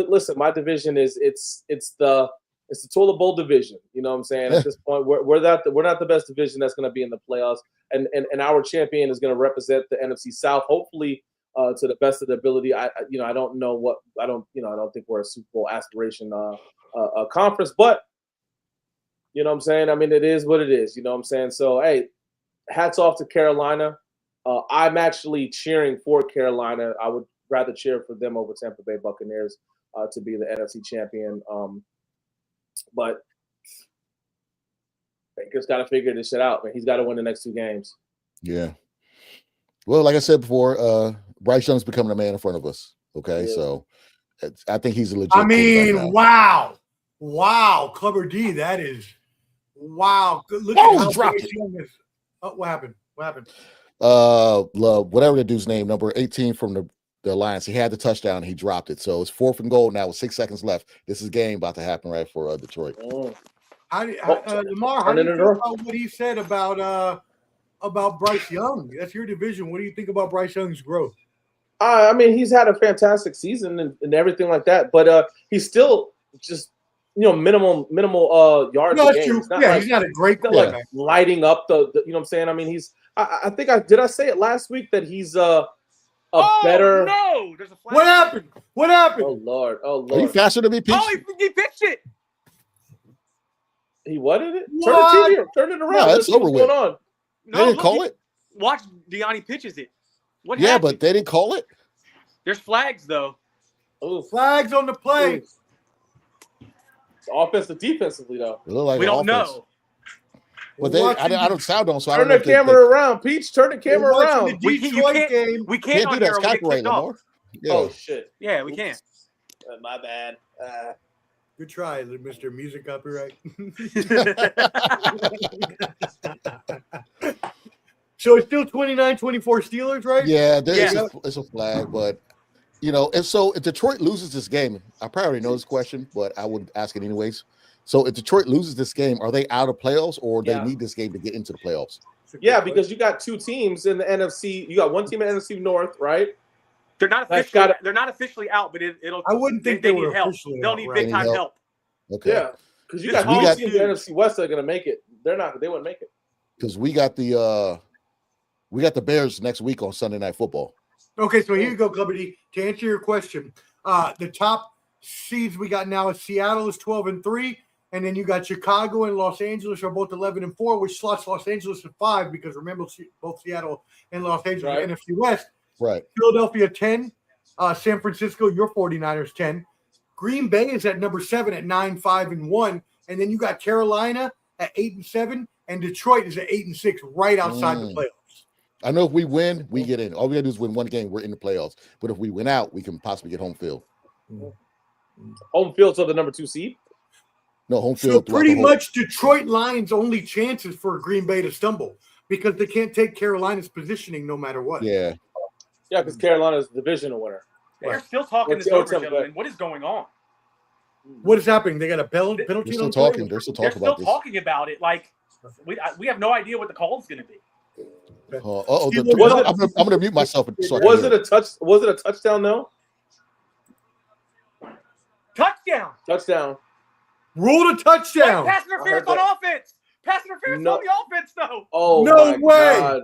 listen, my division is it's the Toilet Bowl division. You know what I'm saying? At this point, we're not the best division that's going to be in the playoffs, and our champion is going to represent the NFC South. Hopefully, to the best of the ability. I don't think we're a Super Bowl aspiration conference, but. You know what I'm saying? I mean, it is what it is. You know what I'm saying? So, hey, hats off to Carolina. I'm actually cheering for Carolina. I would rather cheer for them over Tampa Bay Buccaneers to be the NFC champion. But Baker's got to figure this shit out, man. He's got to win the next two games. Yeah. Well, like I said before, Bryce Young's becoming a man in front of us. Okay, yeah. So I think he's a legit. I mean, wow, Clubber D, that is. Wow! Look at how dropped it. Oh, what happened? Whatever the dude's name, number 18 from the Lions. He had the touchdown. He dropped it. So it's 4th and goal now with 6 seconds left. This is game about to happen right for Detroit. Lamar, how do you feel about what he said about Bryce Young? That's your division. What do you think about Bryce Young's growth? I mean, he's had a fantastic season and everything like that, but he's still just. Minimal yards. No, that's true. He's not a great player. Like lighting up the you know what I'm saying? I mean, I think did I say it last week that he's better. No, there's a flag. What happened? Oh Lord. Are you faster than me, Peach? Oh, he pitched it. He what did it? Turn it around. No, that's over with. What's going on? They didn't call it? Watch Deani pitches it. What happened? Yeah, but they didn't call it? There's flags though. Oh, flags on the play. Offensive, defensively, though. We don't know. But I don't sound on, so I turn don't know. The camera around, Peach. Turn the camera around. We can't do that. It's copyright, Lamar. Yeah. Oh shit. Yeah, we can't. My bad. Good try, Mr. Music Copyright. So it's still 29-24 Steelers, right? Yeah, it's a flag, but. If Detroit loses this game, I probably already know this question, but I would ask it anyways. So if Detroit loses this game, are they out of playoffs or they need this game to get into the playoffs? Yeah, because you got two teams in the NFC. You got one team in the NFC North, right? They're not officially out, but it'll. I wouldn't think they need help. They'll need big time help. Okay. Yeah, because you got two teams in the NFC West that are going to make it. They wouldn't make it. Because we got the Bears next week on Sunday Night Football. Okay, so here you go, Clubber D. To answer your question, the top seeds we got now is Seattle is 12-3, and then you got Chicago and Los Angeles are both 11-4, which slots Los Angeles at 5 because remember both Seattle and Los Angeles are NFC West. Right. Philadelphia 10, San Francisco, your 49ers 10. Green Bay is at number 7 at 9-5-1, and then you got Carolina at 8-7, and Detroit is at 8-6, right outside the playoffs. I know if we win, we get in. All we got to do is win one game. We're in the playoffs. But if we win out, we can possibly get home field. Home field to the number 2 seed? No, home field. So pretty much Detroit Lions' only chances for Green Bay to stumble because they can't take Carolina's positioning no matter what. Yeah. Yeah, because Carolina's the divisional winner. They're still talking this over, gentlemen. What is going on? What is happening? They got a penalty? They're still talking. They're still talking about it. Like, we have no idea what the call is going to be. I'm going to mute myself. Was it a touchdown? No. Touchdown. Touchdown. Ruled a touchdown. Pass interference on offense. Pass interference on the offense, though. Oh, no my way. God.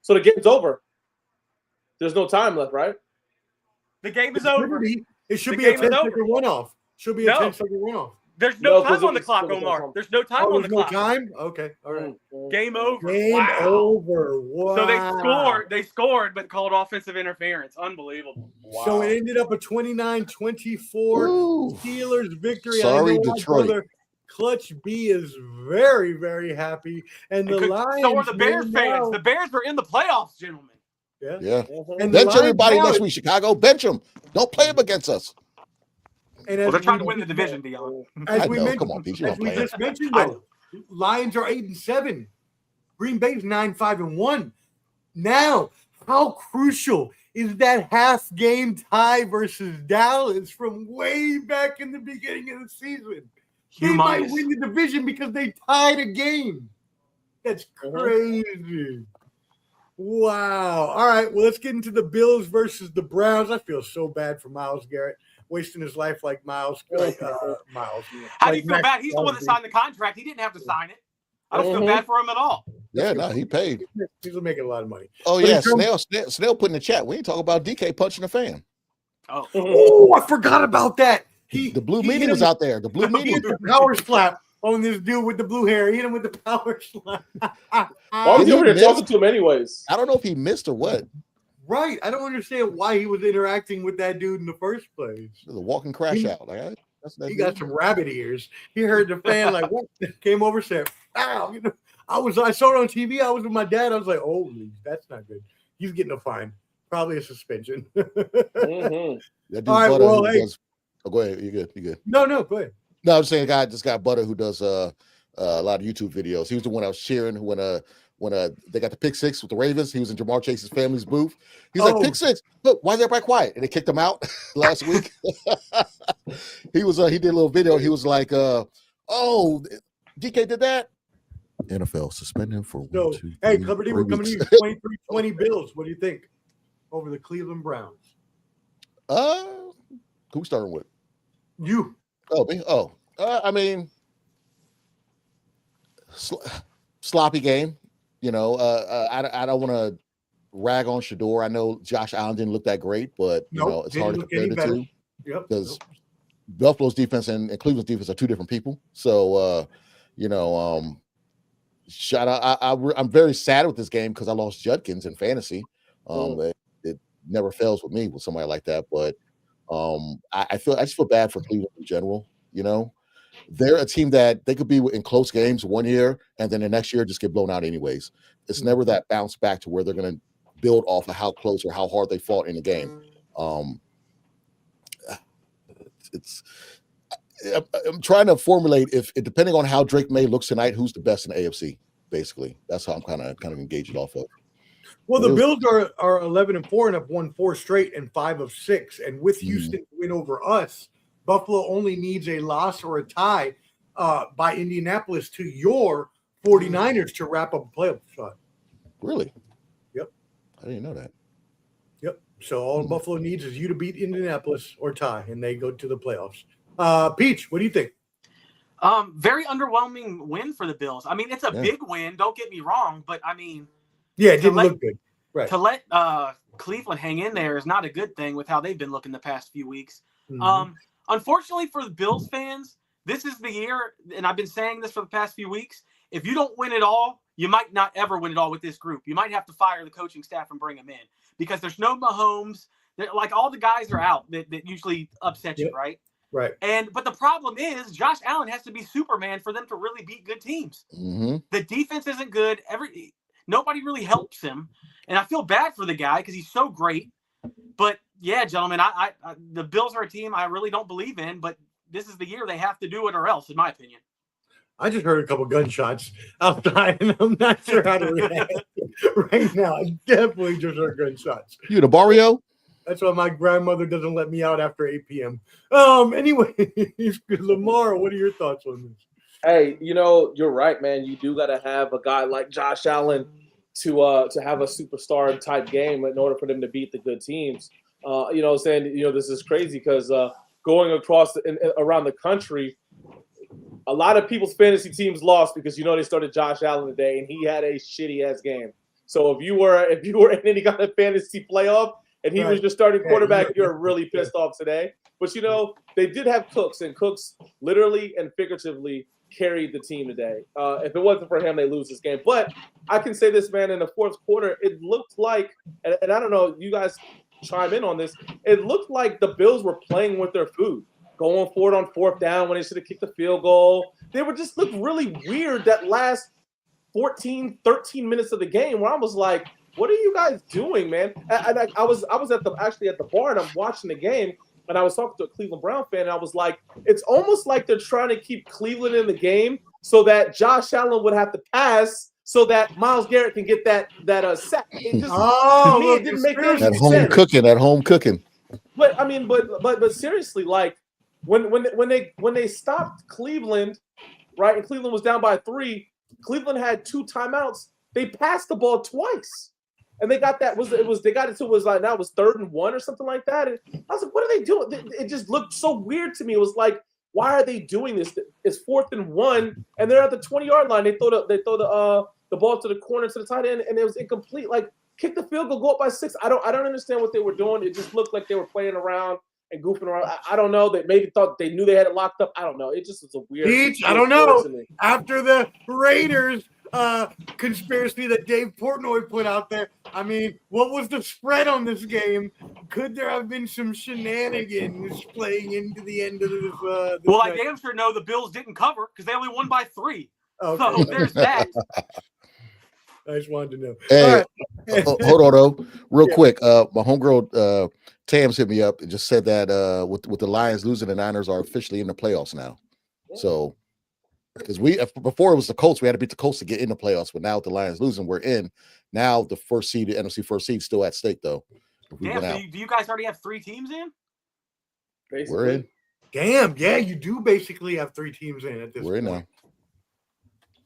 So the game's over. There's no time left, right? The game is over. It should be a 10-second runoff. Should be a 10-second runoff. There's no time on the clock, Omar. There's no time on the clock. No time? Okay. All right. Game over. Game over. Wow. So they scored, but called offensive interference. Unbelievable. Wow. So it ended up a 29-24 Steelers victory. Sorry, Detroit. Brother Clutch B is very, very happy. And the Lions. So are the Bears fans. The Bears are in the playoffs, gentlemen. Yeah. And bench everybody next week, Chicago. Bench them. Don't play them against us. And they're trying to win the division, Dion. As we just mentioned, though, Lions are 8-7. Green Bay's 9-5-1. Now, how crucial is that half game tie versus Dallas from way back in the beginning of the season? They might win the division because they tied a game. That's crazy. Wow. All right. Well, let's get into the Bills versus the Browns. I feel so bad for Myles Garrett, wasting his life like Miles. How do you feel bad? He's the one that signed the contract. He didn't have to sign it. I don't feel bad for him at all. Yeah, no, he paid. He's making a lot of money. Oh, yeah. Snell put in the chat. We ain't talking about DK punching a fan. Oh, I forgot about that. The blue meanie was out there. The blue meanie. The power slap on this dude with the blue hair. He hit him with the power slap. Why was he over there talking to him anyways? I don't know if he missed or what. Right. I don't understand why he was interacting with that dude in the first place. The walking crash out. Like, he got some rabbit ears. He heard the fan like what came over, said, "Ow!" You know, I saw it on TV. I was with my dad. I was like, "Holy, that's not good." He's getting a fine, probably a suspension. That dude all right, well, hey. Oh, go ahead. You good? You good? No, go ahead. No, I'm just saying, this guy Butter who does a lot of YouTube videos. He was the one I was cheering when they got the pick six with the Ravens. He was in Jamar Chase's family's booth. He's like, pick six. Look, why is everybody quiet? And they kicked him out last week. He did a little video. He was like, oh, DK did that. NFL suspend him for 1, 2, 3, hey, Clever D, we're coming to you 23-20 Bills. What do you think over the Cleveland Browns? Who we starting with? You. Oh, me? Oh, I mean, sloppy game. You know, I don't want to rag on Shador. I know Josh Allen didn't look that great, but you know it's hard to compare the two because Buffalo's defense and Cleveland's defense are two different people. So, you know, shout out. I'm very sad with this game because I lost Judkins in fantasy. It never fails with me with somebody like that, but. I just feel bad for Cleveland in general. You know, they're a team that they could be in close games one year and then the next year just get blown out anyways. It's never that bounce back to where they're going to build off of how close or how hard they fought in the game. I'm trying to formulate if depending on how Drake May looks tonight, who's the best in the AFC. Basically, that's how I'm kind of engage it off of. Well, the Bills are 11-4 and have won 4 straight and 5 of 6. And with Houston's win over us, Buffalo only needs a loss or a tie by Indianapolis to your 49ers to wrap up a playoff shot. Really? Yep. I didn't know that. Yep. So all Buffalo needs is you to beat Indianapolis or tie, and they go to the playoffs. Peach, what do you think? Very underwhelming win for the Bills. I mean, it's a big win. Don't get me wrong, but I mean. Yeah, it didn't look good. Right. To let Cleveland hang in there is not a good thing with how they've been looking the past few weeks. Unfortunately for the Bills fans, this is the year, and I've been saying this for the past few weeks, if you don't win it all, you might not ever win it all with this group. You might have to fire the coaching staff and bring them in because there's no Mahomes. Like all the guys are out that usually upset you, right? Right. But the problem is Josh Allen has to be Superman for them to really beat good teams. The defense isn't good. Nobody really helps him, and I feel bad for the guy because he's so great. But yeah, gentlemen, I the Bills are a team I really don't believe in, but this is the year they have to do it or else, in my opinion. I just heard a couple gunshots outside, and I'm not sure how to react right now. I definitely just heard gunshots. You in a barrio? That's why my grandmother doesn't let me out after 8 p.m. Anyway, Lamar, what are your thoughts on this? Hey, you know, you're right, man. You do got to have a guy like Josh Allen to have a superstar type game in order for them to beat the good teams. You know what I'm saying? You know, this is crazy because going across around the country, A lot of people's fantasy teams lost because they started Josh Allen today, and he had a shitty ass game. So if you were in any kind of fantasy playoff and he was your starting quarterback, you're really pissed off today. But they did have Cooks, and Cooks literally and figuratively carried the team today. If it wasn't for him, they lose this game. But I can say this, man, in the fourth quarter, it looked like, and I don't know, you guys chime in on this, it looked like the Bills were playing with their food, going for it on fourth down when they should have kicked the field goal. They were just looked really weird that last 14, 13 minutes of the game where I was like, what are you guys doing, man? And I was at the bar and I'm watching the game, and I was talking to a Cleveland Brown fan, and I was like, it's almost like they're trying to keep Cleveland in the game so that Josh Allen would have to pass so that Myles Garrett can get that sack. It just, to me, it didn't make any sense. At home cooking. But I mean, but seriously, like when they stopped Cleveland, right, and Cleveland was down by 3, Cleveland had 2 timeouts. They passed the ball twice, and they got that. They got it to like now it was 3rd and 1 or something like that. And I was like, what are they doing? It just looked so weird to me. It was like, why are they doing this? It's 4th and 1, and they're at the 20-yard line. They throw the ball to the corner to the tight end, and it was incomplete. Like, kick the field goal, go up by 6. I don't understand what they were doing. It just looked like they were playing around and goofing around. I don't know. They maybe thought they knew they had it locked up. I don't know. It just was a weird. I don't know. After the Raiders conspiracy that Dave Portnoy put out there, I mean, what was the spread on this game? Could there have been some shenanigans playing into the end of this? Well, I damn sure know the Bills didn't cover because they only won by 3. Okay. So there's that. I just wanted to know. Hey, hold on though, real quick. My homegirl Tams hit me up and just said that with the Lions losing, the Niners are officially in the playoffs now. So because before it was the Colts, we had to beat the Colts to get in the playoffs, but now with the Lions losing, we're in. Now the first seed, the NFC first seed, still at stake though. Damn, do you guys already have 3 teams in? Basically. We're in. Damn, yeah, you do basically have 3 teams in at this point. We're in now.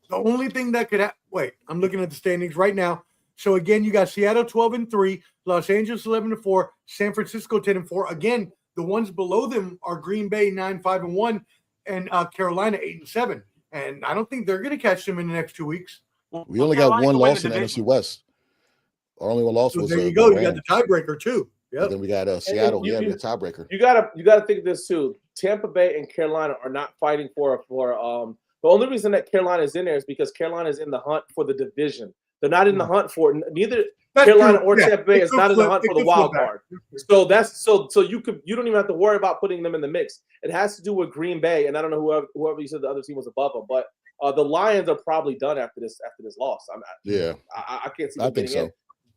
The only thing that could wait, I'm looking at the standings right now. So again, you got Seattle 12-3, Los Angeles 11-4, San Francisco 10-4. Again, the ones below them are Green Bay 9-5-1, and Carolina 8-7. And I don't think they're going to catch them in the next 2 weeks. We only got one loss in the NFC West. Our only one loss was there. You go. You got the tiebreaker too. Yeah. Then we got Seattle. We have the tiebreaker. You gotta think of this too. Tampa Bay and Carolina are not fighting for the only reason that Carolina is in there is because Carolina is in the hunt for the division. They're not in the hunt for neither Carolina or Tampa Bay is not in the hunt for the wild card. So that's so you don't even have to worry about putting them in the mix. It has to do with Green Bay, and I don't know whoever you said the other team was above them, but the Lions are probably done after this loss. I can't see. I think so.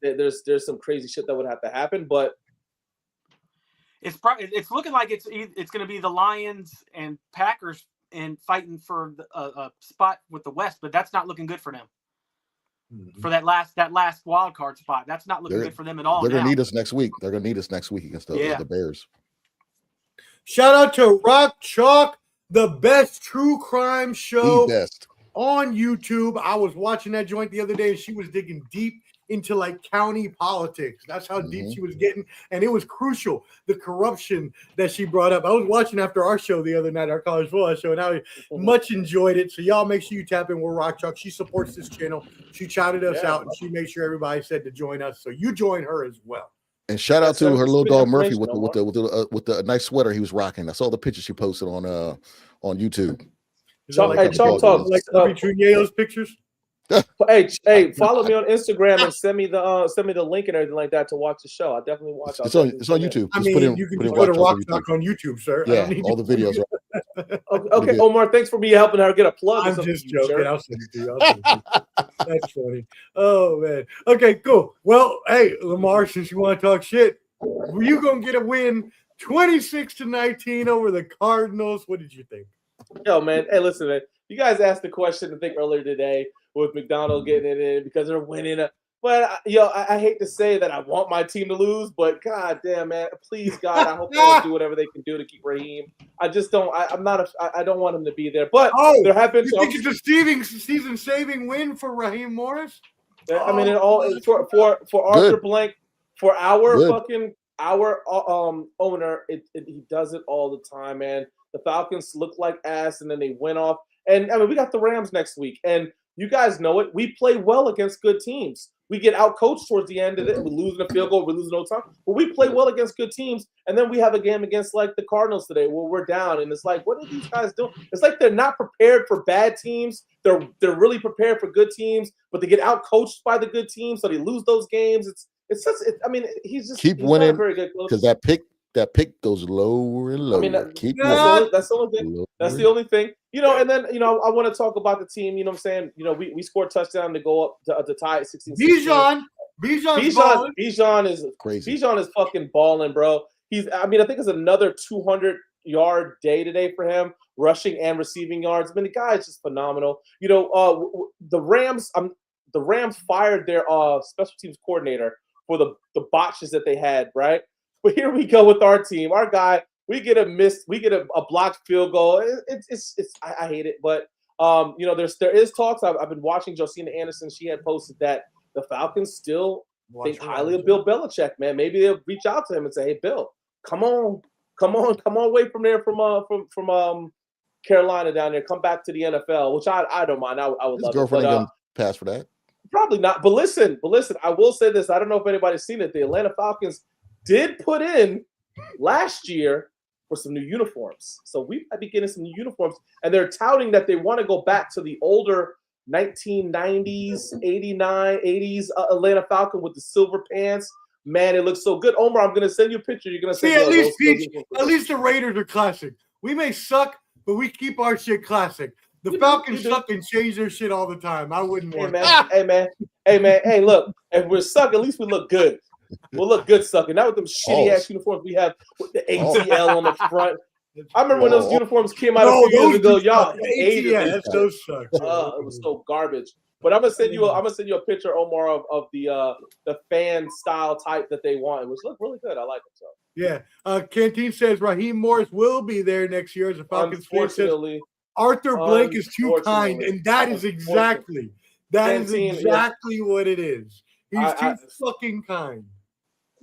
There's some crazy shit that would have to happen, but it's looking like it's going to be the Lions and Packers and fighting for a spot with the West, but that's not looking good for them. For that last wild card spot, that's not looking good for them at all. They're going to need us next week. They're going to need us next week against the Bears. Shout out to Rock Chalk, the best true crime show on YouTube. I was watching that joint the other day, and she was digging deep into like county politics. That's how deep she was getting, and it was crucial, the corruption that she brought up. I was watching after our show the other night, our college football show, and I much enjoyed it. So y'all make sure you tap in with Rock Chalk. She supports this channel. She shouted us out, and she made sure everybody said to join us. So you join her as well. And shout out to her little dog Murphy with the nice sweater he was rocking. I saw the picture she posted on YouTube. Talk. Like Trujillo's pictures. Hey, follow me on Instagram and send me the link and everything like that to watch the show. I definitely watch. It's on YouTube. I mean, you can go to Rock Chalk on YouTube, sir. Yeah, all the videos. Okay, Omar, thanks for me helping her get a plug. I'm just joking. I'll send it to you. That's funny. Oh man. Okay, cool. Well, hey, Lamar, since you want to talk shit, were you gonna get a win 26-19 over the Cardinals? What did you think? Yo, man. Hey, listen, man. You guys asked the question I think earlier today with McDonald getting it in because they're winning. But I hate to say that I want my team to lose, but god damn, man, please God, I hope they do whatever they can do to keep Raheem. I just don't. I don't want him to be there. But there have been. You think it's a season-saving win for Raheem Morris? I mean, it all for Arthur Blank, for our owner. He does it all the time, man. The Falcons look like ass, and then they went off. And I mean, we got the Rams next week, and you guys know it. We play well against good teams. We get outcoached towards the end of it. We're losing a field goal. We're losing overtime. But we play well against good teams. And then we have a game against, like, the Cardinals today where we're down. And it's like, what are these guys doing? It's like they're not prepared for bad teams. They're really prepared for good teams, but they get outcoached by the good teams, so they lose those games. I mean, he's winning, not a very good coach. Because that pick goes lower and lower. I mean, that's the only thing. That's the only thing. And then, I want to talk about the team. You know what I'm saying? We scored a touchdown to go up to tie at 16. Bijan is crazy. Bijan is fucking balling, bro. I think it's another 200-yard day today for him, rushing and receiving yards. I mean, the guy is just phenomenal. The Rams fired their special teams coordinator for the botches that they had, right? But here we go with our team. Our guy, we get a blocked field goal. I hate it, but there is talks. I've been watching Josina Anderson. She had posted that the Falcons still think highly of Bill Belichick. Man, maybe they'll reach out to him and say, "Hey, Bill, come on away from there from Carolina down there. Come back to the NFL," which I don't mind. I would His love girlfriend it. ain't gonna pass for that. Probably not. But listen. I will say this. I don't know if anybody's seen it. The Atlanta Falcons did put in last year for some new uniforms. So we might be getting some new uniforms. And they're touting that they want to go back to the older 1990s, 80s Atlanta Falcon with the silver pants. Man, it looks so good. Omar, I'm going to send you a picture. You're going to say, at least the Raiders are classic. We may suck, but we keep our shit classic. The Falcons suck and change their shit all the time. I wouldn't want that. Hey, man. Hey, look, if we're suck, at least we look good. We'll look good sucking. Not with them shitty-ass uniforms we have with the ATL on the front. I remember when those uniforms came out a few years ago. Y'all hated it. Those suck. It was so garbage. But I'm gonna send you a picture, Omar, of the fan style type that they want, which look really good. I like it. So yeah. Canteen says Raheem Morris will be there next year as a Falcons fan. Unfortunately, Arthur Blank is too kind, and that is exactly what it is. He's too fucking kind.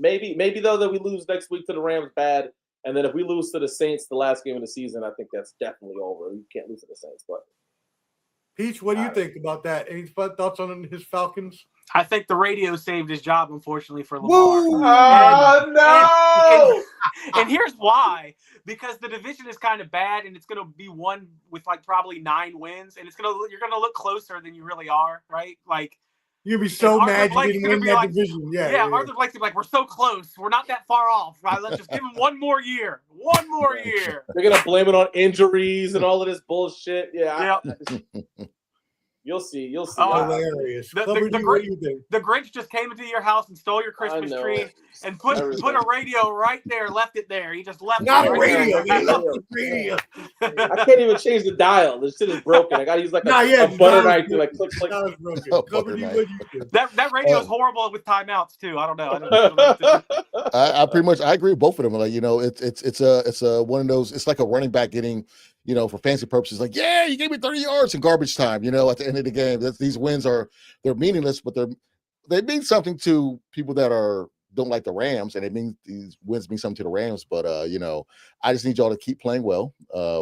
Maybe though that we lose next week to the Rams bad, and then if we lose to the Saints the last game of the season, I think that's definitely over. You can't lose to the Saints. But Peach, what do you think about that? Any thoughts on his Falcons? I think the radio saved his job, unfortunately, for Lamar. Oh, no! And here's why. Because the division is kind of bad, and it's going to be one with like probably 9 wins, and you're going to look closer than you really are, right? Like, you'd be so mad you didn't win that division. Yeah. Arthur Blake's gonna be like, we're so close. We're not that far off. Right? Let's just give him one more year. One more year. They're gonna blame it on injuries and all of this bullshit. Yeah. You'll see. Hilarious. The Grinch just came into your house and stole your Christmas tree and put a radio right there, left it there. He just left Not it. Not a radio. I can't even change the dial. This shit is broken. I gotta use like a butter knife to like click. That radio is horrible with timeouts too. I don't know. I pretty much I agree with both of them. Like, it's a one of those. It's like a running back getting, for fancy purposes, like, yeah, you gave me 30 yards in garbage time. At the end of the game, these wins they're meaningless, but they mean something to people that don't like the Rams, and these wins mean something to the Rams. But I just need y'all to keep playing well,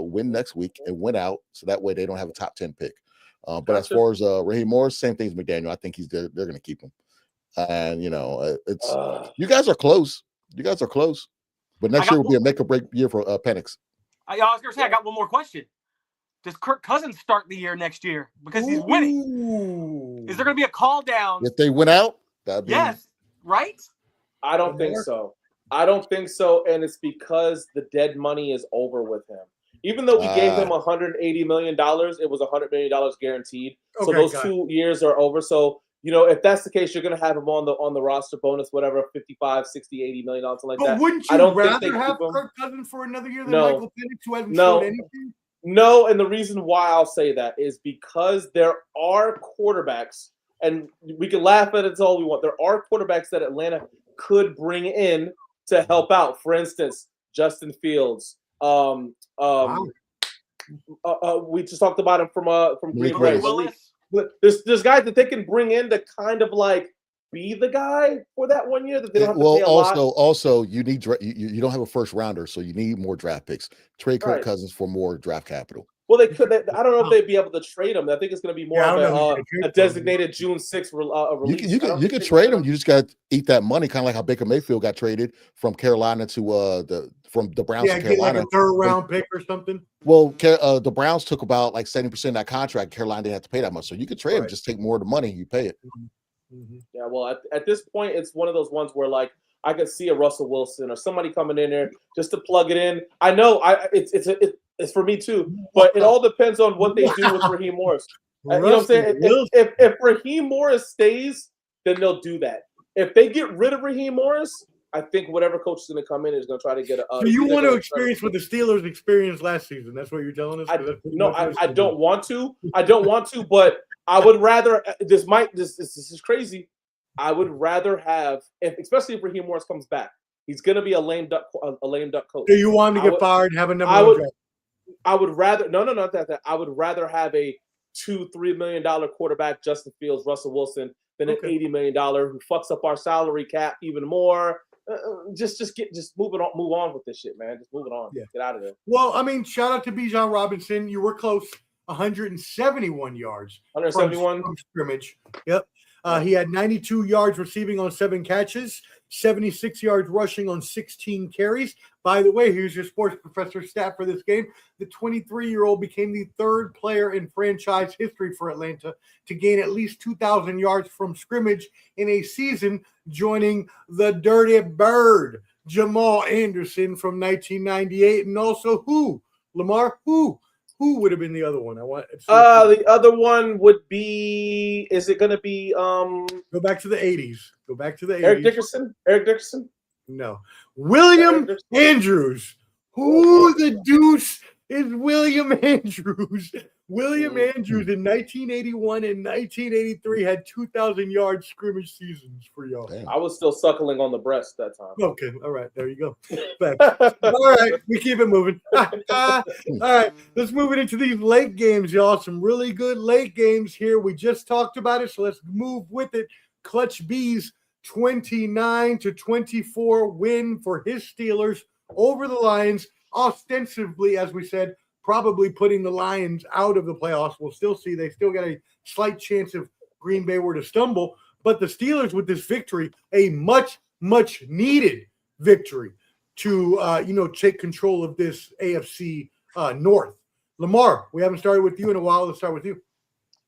win next week, and win out, so that way they don't have a top 10 pick. But as far as Raheem Morris, same thing as McDaniel. I think they're going to keep him, and it's you guys are close. But next year will be a make or break year for Penix. I was going to say, I got one more question. Does Kirk Cousins start the year next year because he's winning? Is there going to be a call down if they win out? Yes, right? I don't think so. And it's because the dead money is over with him. Even though we gave him $180 million, it was $100 million guaranteed. So those 2 years are over. So, if that's the case, you're going to have him on the roster bonus, whatever, 55, 60, $80 million, something like that. But wouldn't you rather have Kirk Cousins for another year than Michael Penix, who hasn't shown anything? No, and the reason why I'll say that is because there are quarterbacks, and we can laugh at it all we want. There are quarterbacks that Atlanta could bring in to help out. For instance, Justin Fields. We just talked about him from Green Bay. There's guys that they can bring in to kind of like be the guy for that 1 year that they don't have to pay a lot. Also, you need you don't have a first rounder, so you need more draft picks. Trade Kirk Cousins for more draft capital. Well, they could. I don't know if they'd be able to trade him. I think it's going to be more of a designated June 6th release. You can trade him. You just got to eat that money, kind of like how Baker Mayfield got traded from Carolina to the Browns to Carolina. Get like a third-round pick or something. Well, the Browns took about like 70% of that contract. Carolina didn't have to pay that much, so you could trade him. Just take more of the money, you pay it. Mm-hmm. Yeah, well, at this point, it's one of those ones where like I could see a Russell Wilson or somebody coming in there just to plug it in. I know it's for me too, but it all depends on what they do with Raheem Morris. You know what I'm saying? If Raheem Morris stays, then they'll do that. If they get rid of Raheem Morris, I think whatever coach is going to come in is going to try to get a. So you want to experience what the Steelers experienced last season? That's what you're telling us? No, I don't want to. I don't want to, but I would rather. This is crazy. I would rather have, especially if Raheem Morris comes back, he's going to be a lame duck coach. Do you want him to get fired and have a number one draft? I would rather not that. I would rather have a $2-3 million quarterback, Justin Fields, Russell Wilson, than an $80 million who fucks up our salary cap even more. Just move on with this shit, man. Just move it on. Yeah. Get out of there. Well, I mean, shout out to Bijan Robinson. You were close. 171 yards. 171 from scrimmage. Yep. He had 92 yards receiving on 7 catches, 76 yards rushing on 16 carries. By the way, here's your sports professor stat for this game. The 23-year-old became the 3rd player in franchise history for Atlanta to gain at least 2,000 yards from scrimmage in a season, joining the Dirty Bird, Jamal Anderson from 1998. And also who? Lamar, who? Who would have been the other one? The other one would be. Is it going to be? Go back to the 80s. Eric Dickerson. No. William Andrews. Who the deuce is William Andrews? William Andrews in 1981 and 1983 had 2,000-yard scrimmage seasons for y'all. Damn. I was still suckling on the breast that time. Okay. All right. There you go. All right. We keep it moving. All right. Let's move it into these late games, y'all. Some really good late games here. We just talked about it, so let's move with it. Clutch B's 29-24 win for his Steelers over the Lions, ostensibly, as we said, probably putting the Lions out of the playoffs. We'll still see. They still got a slight chance if Green Bay were to stumble. But the Steelers, with this victory, a much, much needed victory to, take control of this AFC North. Lamar, we haven't started with you in a while. Let's start with you.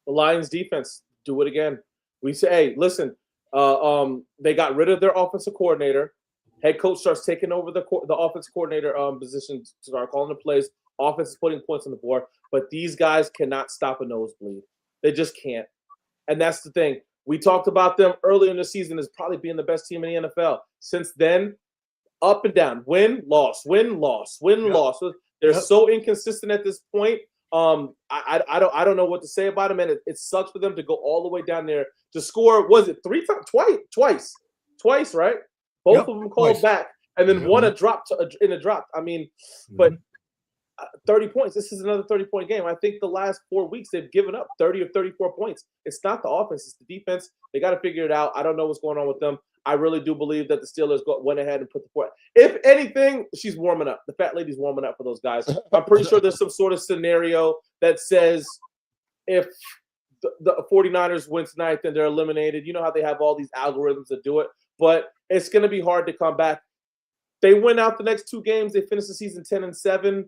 The Lions defense, do it again. We say, hey, listen, they got rid of their offensive coordinator. Head coach starts taking over the offensive coordinator position, start calling the plays. Offense is putting points on the board, but these guys cannot stop a nosebleed. They just can't. And that's the thing. We talked about them earlier in the season as probably being the best team in the NFL. Since then, up and down, win, loss, win, loss, win, loss. They're so inconsistent at this point. I don't know what to say about them, and it sucks for them to go all the way down there to score. Was it 3 times? Twice, right? Both of them called back, and then one in a drop. I mean, but 30 points. This is another 30-point game. I think the last 4 weeks they've given up 30 or 34 points. It's not the offense; it's the defense. They got to figure it out. I don't know what's going on with them. I really do believe that the Steelers went ahead and put the point. If anything, she's warming up. The fat lady's warming up for those guys. I'm pretty sure there's some sort of scenario that says if the 49ers win tonight, then they're eliminated. You know how they have all these algorithms that do it, but it's going to be hard to come back. They win out the next 2 games. They finish the season 10-7.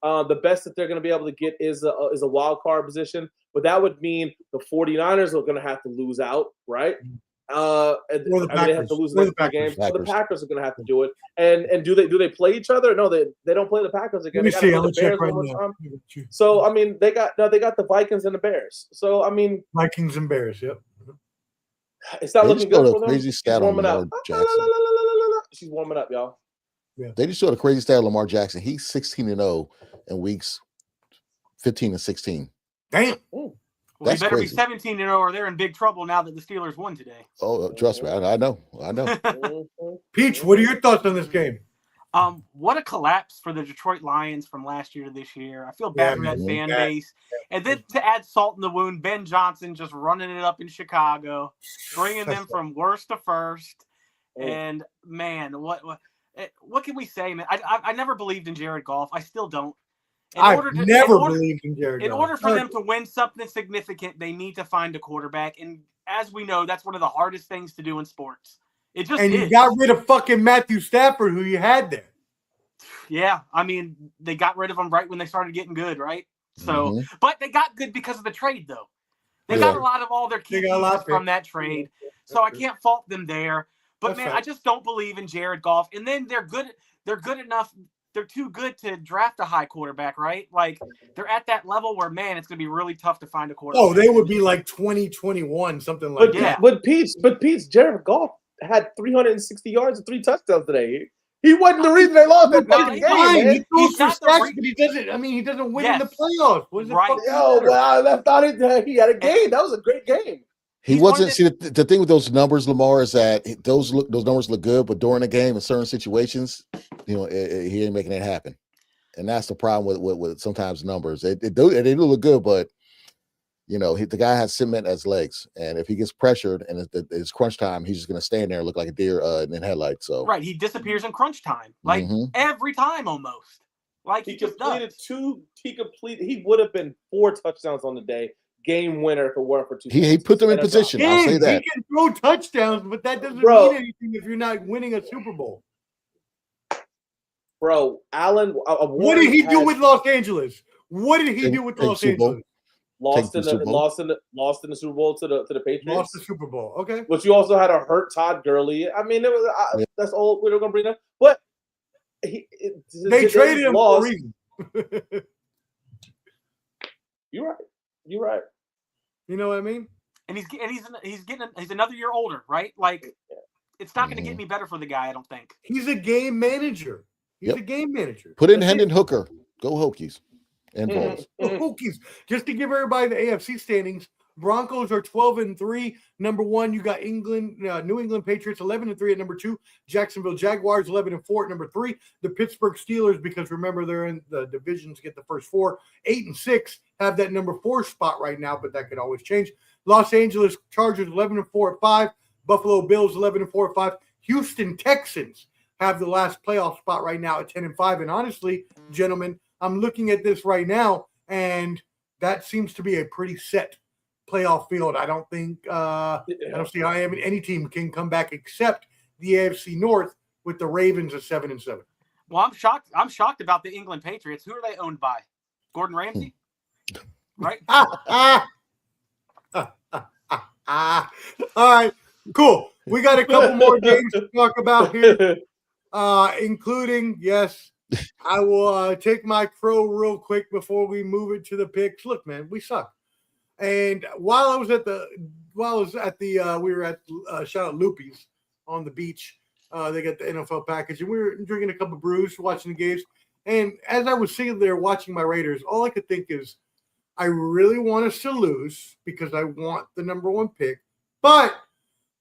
The best that they're going to be able to get is a wild card position, but that would mean the 49ers are going to have to lose out, right? They have to lose the next 2 games. So the Packers are going to have to do it. And do they play each other? No, they don't play the Packers again. They got to play the Bears one more time. So I mean, they got the Vikings and the Bears. So I mean, Vikings and Bears. Yep. It's not looking good for them. Crazy stat on Lamar Jackson. She's warming up, y'all. Yeah. They just showed a crazy stat on Lamar Jackson. He's 16-0 in weeks 15 and 16. Damn. Well, they better be 17-0 or they're in big trouble now that the Steelers won today. Oh, trust me. I know. Peach, what are your thoughts on this game? What a collapse for the Detroit Lions from last year to this year. I feel bad for that fan base. And then to add salt in the wound, Ben Johnson just running it up in Chicago, bringing them from worst to first. And, man, what can we say, man? I never believed in Jared Goff. I still don't. I've never believed in Jared Goff. In order for them to win something significant, they need to find a quarterback. And as we know, that's one of the hardest things to do in sports. It just you got rid of fucking Matthew Stafford, who you had there. Yeah, I mean, they got rid of him right when they started getting good, right? So, but they got good because of the trade, though. They got a lot of all their key pieces from that trade. So I can't fault them there. But I just don't believe in Jared Goff. And then they're good enough. They're too good to draft a high quarterback, right? Like, they're at that level where, man, it's going to be really tough to find a quarterback. Oh, they would be like 2021, something like that. But Pete, Jared Goff had 360 yards and 3 touchdowns today. He wasn't the reason they lost that fucking game, man. He throws for sacks, but he doesn't win in the playoffs. What is I left out it. He had a game. That was a great game. He wasn't. See, the thing with those numbers, Lamar, is that those numbers look good, but during the game in certain situations, he ain't making it happen, and that's the problem with sometimes numbers. They do look good, but the guy has cement as legs, and if he gets pressured and it's crunch time, he's just going to stand there and look like a deer in headlights. So he disappears in crunch time, like every time almost. Like he completed He would have been 4 touchdowns on the day. Game winner if it weren't for 2. He put them in position. I'll say that. He can throw touchdowns, but that doesn't mean anything if you're not winning a Super Bowl. Bro, Allen. What did he do with Los Angeles? What did he do with Los Angeles? Lost in the Super Bowl to the Patriots. Lost the Super Bowl. Okay. But you also had a hurt Todd Gurley. I mean, it was that's all we're gonna bring up. But they traded him for a reason. You're right. You know what I mean? And he's another year older, right? Like, it's not going to get any better for the guy, I don't think. He's a game manager. He's a game manager. Put in Hendon Hooker. Go Hokies. And Vols. Hokies. Just to give everybody the AFC standings, Broncos are 12-3. Number 1, you got New England Patriots 11-3 at number 2. Jacksonville Jaguars 11-4 at number 3. The Pittsburgh Steelers, because remember they're in the divisions, get the first 4. 8-6 have that number 4 spot right now, but that could always change. Los Angeles Chargers 11-4 at 5. Buffalo Bills 11-4 at 5. Houston Texans have the last playoff spot right now at 10-5. And honestly, gentlemen, I'm looking at this right now, and that seems to be a pretty set playoff field. I don't think I don't see how any team can come back except the AFC North with the Ravens at 7-7. Well, I'm shocked. I'm shocked about the England Patriots. Who are they owned by? Gordon Ramsay, right? All right, cool. We got a couple more games to talk about here, including I will take my crow real quick before we move it to the picks. Look, man, we suck. And while I was at the we were at shout out Loopy's on the beach. They got the NFL package, and we were drinking a couple brews, watching the games. And as I was sitting there watching my Raiders, all I could think is, I really want us to lose because I want the number 1 pick, but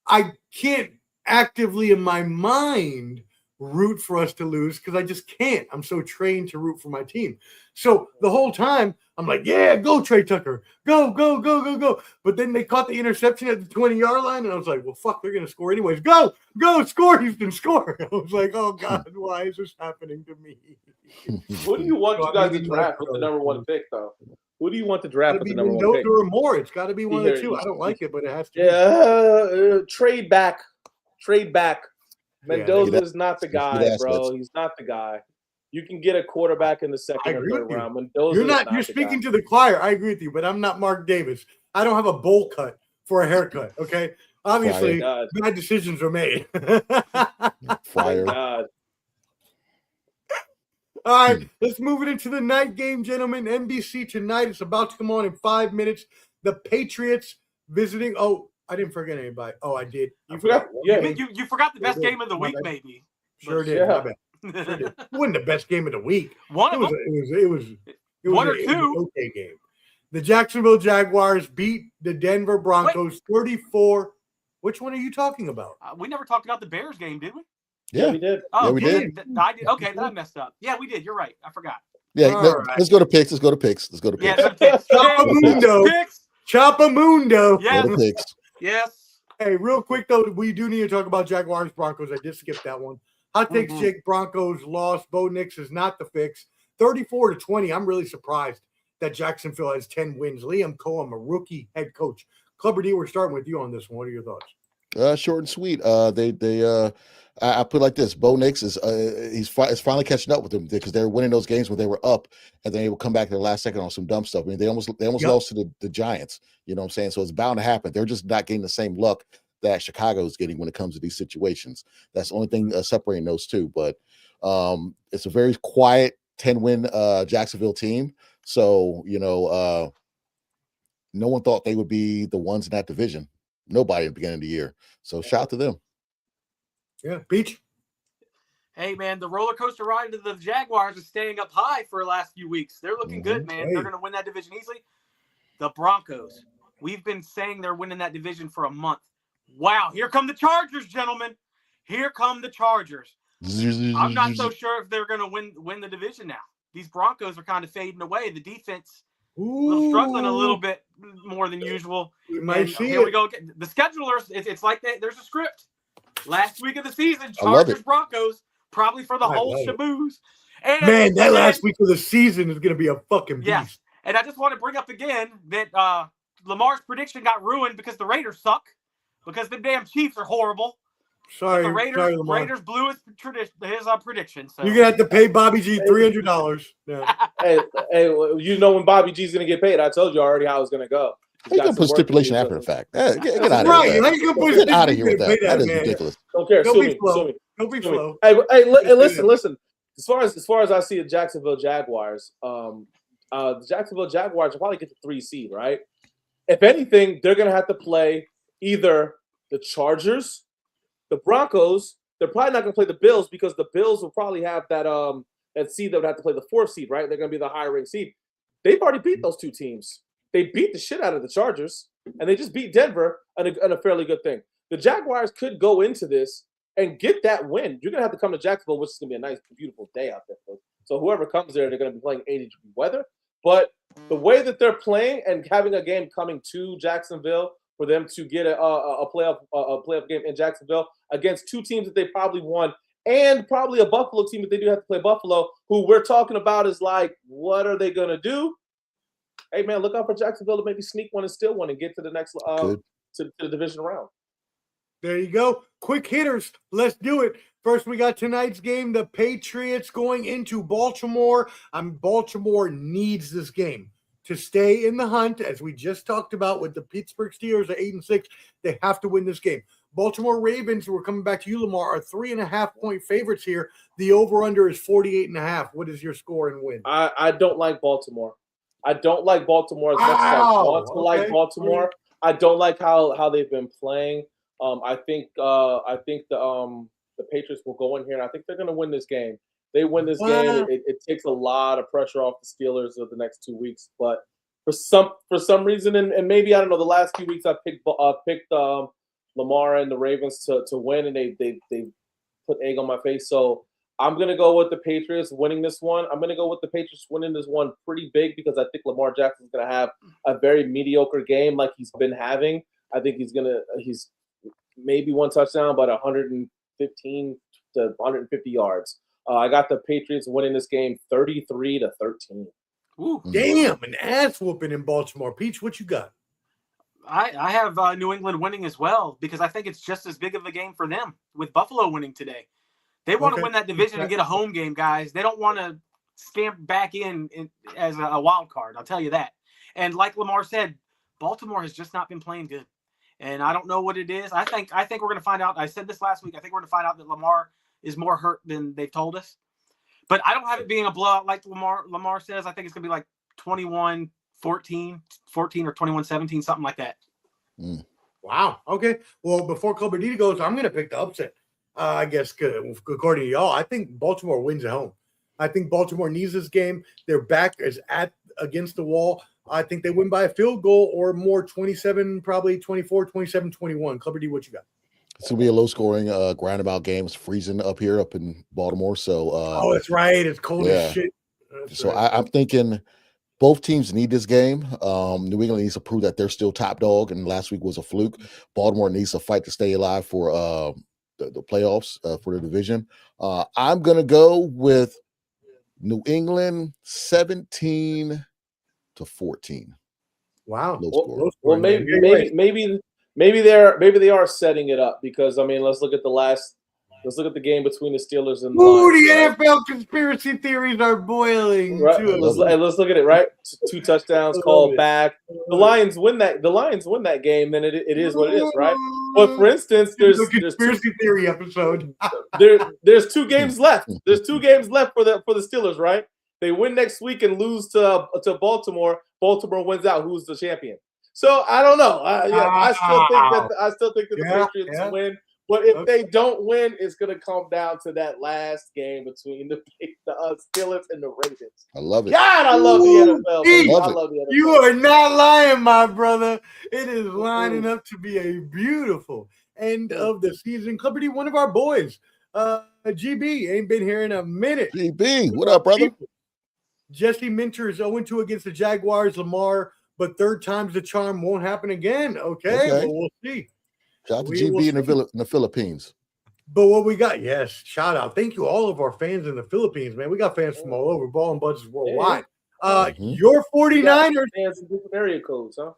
I can't actively in my mind root for us to lose because I just can't. I'm so trained to root for my team. So the whole time I'm like, yeah, go Trey Tucker. Go, go, go, go, go. But then they caught the interception at the 20-yard line, and I was like, well, fuck, they're going to score anyways. Go, score, Houston, score. I was like, oh, God, why is this happening to me? Who do you want you guys to draft with the number 1 pick, though? Who do you want to draft with the number 1 pick? Or more. It's got to be one of the two. I don't like it, but it has to. Trade back. Mendoza is not the guy, bro. He's not the guy. You can get a quarterback in the second or third round. Mendoza you're speaking to the choir. I agree with you, but I'm not Mark Davis. I don't have a bowl cut for a haircut. Okay, obviously, bad decisions are made. Fire. God. All right, let's move it into the night game, gentlemen. NBC tonight. It's about to come on in 5 minutes. The Patriots visiting. Oh, I didn't forget anybody. Oh, I did. You forgot? Yeah. You forgot the best game of the week, maybe. Sure did. Yeah. Sure did. It wasn't the best game of the week. It was one or two. Okay game. The Jacksonville Jaguars beat the Denver Broncos 34. Which one are you talking about? We never talked about the Bears game, did we? Yeah, we did. Oh, yeah, we did. I did. Okay, then I messed up. Yeah, we did. You're right. I forgot. Yeah, let's go to picks. Let's go to picks. Yeah, Chopamundo. Yes. Yes. Hey, real quick though, we do need to talk about Jaguars Broncos. I did skip that one. Hot takes Jake Broncos lost. Bo Nix is not the fix. 34-20. I'm really surprised that Jacksonville has 10 wins. Liam Cohen, a rookie head coach. Clubber D, we're starting with you on this one. What are your thoughts? Short and sweet. I put it like this: Bo Nix is is finally catching up with them because they were winning those games when they were up, and then they will come back to the last second on some dumb stuff. I mean, they almost lost to the Giants. You know what I'm saying? So it's bound to happen. They're just not getting the same luck that Chicago is getting when it comes to these situations. That's the only thing separating those two. But it's a very quiet 10-win Jacksonville team. So no one thought they would be the ones in that division. Nobody at the beginning of the year. So shout out to them. Yeah, Peach. Hey, man, the roller coaster ride to the Jaguars is staying up high for the last few weeks. They're looking good, man. Hey. They're going to win that division easily. The Broncos. We've been saying they're winning that division for a month. Wow, here come the Chargers, gentlemen. Here come the Chargers. I'm not so sure if they're going to win the division now. These Broncos are kind of fading away. The defense struggling a little bit more than usual. We might see here it. we go. The schedulers, it's like there's a script. Last week of the season, Chargers, Broncos, probably for the whole shaboos. And man, that last week of the season is going to be a fucking beast. Yeah. And I just want to bring up again that Lamar's prediction got ruined because the Raiders suck, because the damn Chiefs are horrible. Sorry, the Raiders blew his prediction. So you're gonna have to pay Bobby G $300. Yeah. hey, when Bobby G's gonna get paid? I told you already how it's gonna go. He's gonna put stipulation after the fact. Get out of right. here. Get out of here with that. That is ridiculous. Don't care. Don't be slow. Hey, listen. As far as I see the Jacksonville Jaguars, the Jacksonville Jaguars will probably get the 3 seed, right? If anything, they're gonna have to play either the Chargers, the Broncos. They're probably not going to play the Bills because the Bills will probably have that seed that would have to play the 4th seed, right? They're going to be the higher ranked seed. They've already beat those 2 teams. They beat the shit out of the Chargers, and they just beat Denver, and a fairly good thing. The Jaguars could go into this and get that win. You're going to have to come to Jacksonville, which is going to be a nice, beautiful day out there, folks. So whoever comes there, they're going to be playing 80-degree weather. But the way that they're playing and having a game coming to Jacksonville for them to get a playoff game in Jacksonville against 2 teams that they probably won, and probably a Buffalo team that they do have to play Buffalo, who we're talking about is like, what are they going to do? Hey, man, look out for Jacksonville to maybe sneak one and steal one and get to the next to the division round. There you go. Quick hitters. Let's do it. First, we got tonight's game. The Patriots going into Baltimore. Baltimore needs this game to stay in the hunt, as we just talked about with the Pittsburgh Steelers at 8-6. They have to win this game. Baltimore Ravens, we're coming back to you, Lamar, are 3.5-point favorites here. The over-under is 48.5. What is your score and win? I don't like Baltimore. I don't like Baltimore as much as I want to like Baltimore. I don't like how they've been playing. I think the Patriots will go in here, and I think they're going to win this game. They win this game. It takes a lot of pressure off the Steelers over the next 2 weeks. But for some reason, and maybe I don't know, the last few weeks I picked Lamar and the Ravens to win, and they put egg on my face. So I'm gonna go with the Patriots winning this one. I'm gonna go with the Patriots winning this one pretty big because I think Lamar Jackson's gonna have a very mediocre game like he's been having. I think he's maybe 1 touchdown, but 115 to 150 yards. I got the Patriots winning this game 33-13. Ooh, damn, an ass whooping in Baltimore. Peach, what you got? I have New England winning as well because I think it's just as big of a game for them with Buffalo winning today. They want to win that division and get a home game, guys. They don't want to scamp back in as a wild card. I'll tell you that. And like Lamar said, Baltimore has just not been playing good. And I don't know what it is. I think we're going to find out. I said this last week. I think we're going to find out that Lamar is more hurt than they've told us. But I don't have it being a blowout like Lamar says. I think it's going to be like 21-14 or 21-17, something like that. Wow. Okay. Well, before Cobardita goes, I'm going to pick the upset. I guess according to y'all, I think Baltimore wins at home. I think Baltimore needs this game. Their back is against the wall. I think they win by a field goal or more, 27, probably 24, 27, 21. Clubber D, what you got? It's going to be a low-scoring, ground-about game. It's freezing up in Baltimore. So, that's right. It's cold as shit. I'm thinking both teams need this game. New England needs to prove that they're still top dog, and last week was a fluke. Baltimore needs to fight to stay alive for the playoffs for the division. I'm going to go with New England 17-14. Wow. Low score. Well, maybe they are setting it up because I mean, let's look at the game between the Steelers and the Lions. The Right? NFL conspiracy theories are boiling. Right. Let's look at it. Right, 2 touchdowns called back. The Lions win that. The Lions win that game. Then it is what it is, right? But for instance, there's a conspiracy theory episode. there's 2 games left. There's 2 games left for the Steelers, right? They win next week and lose to Baltimore. Baltimore wins out. Who's the champion? So I don't know. I still think that the Patriots win. But if they don't win, it's going to come down to that last game between the Steelers and the Ravens. I love it. God, I love the NFL. I love the NFL. You are not lying, my brother. It is lining up to be a beautiful end of the season. Clubberty, one of our boys, GB, ain't been here in a minute. GB, what up, brother? Jesse Minter is 0-2 against the Jaguars. Lamar, but third time's the charm, won't happen again. Okay. Well, we'll see. Shout out to GB in the Philippines. But what we got, yes, shout out. Thank you, all of our fans in the Philippines, man. We got fans from all over, Ball and Buds worldwide. Your 49ers. Fans in different area codes, huh?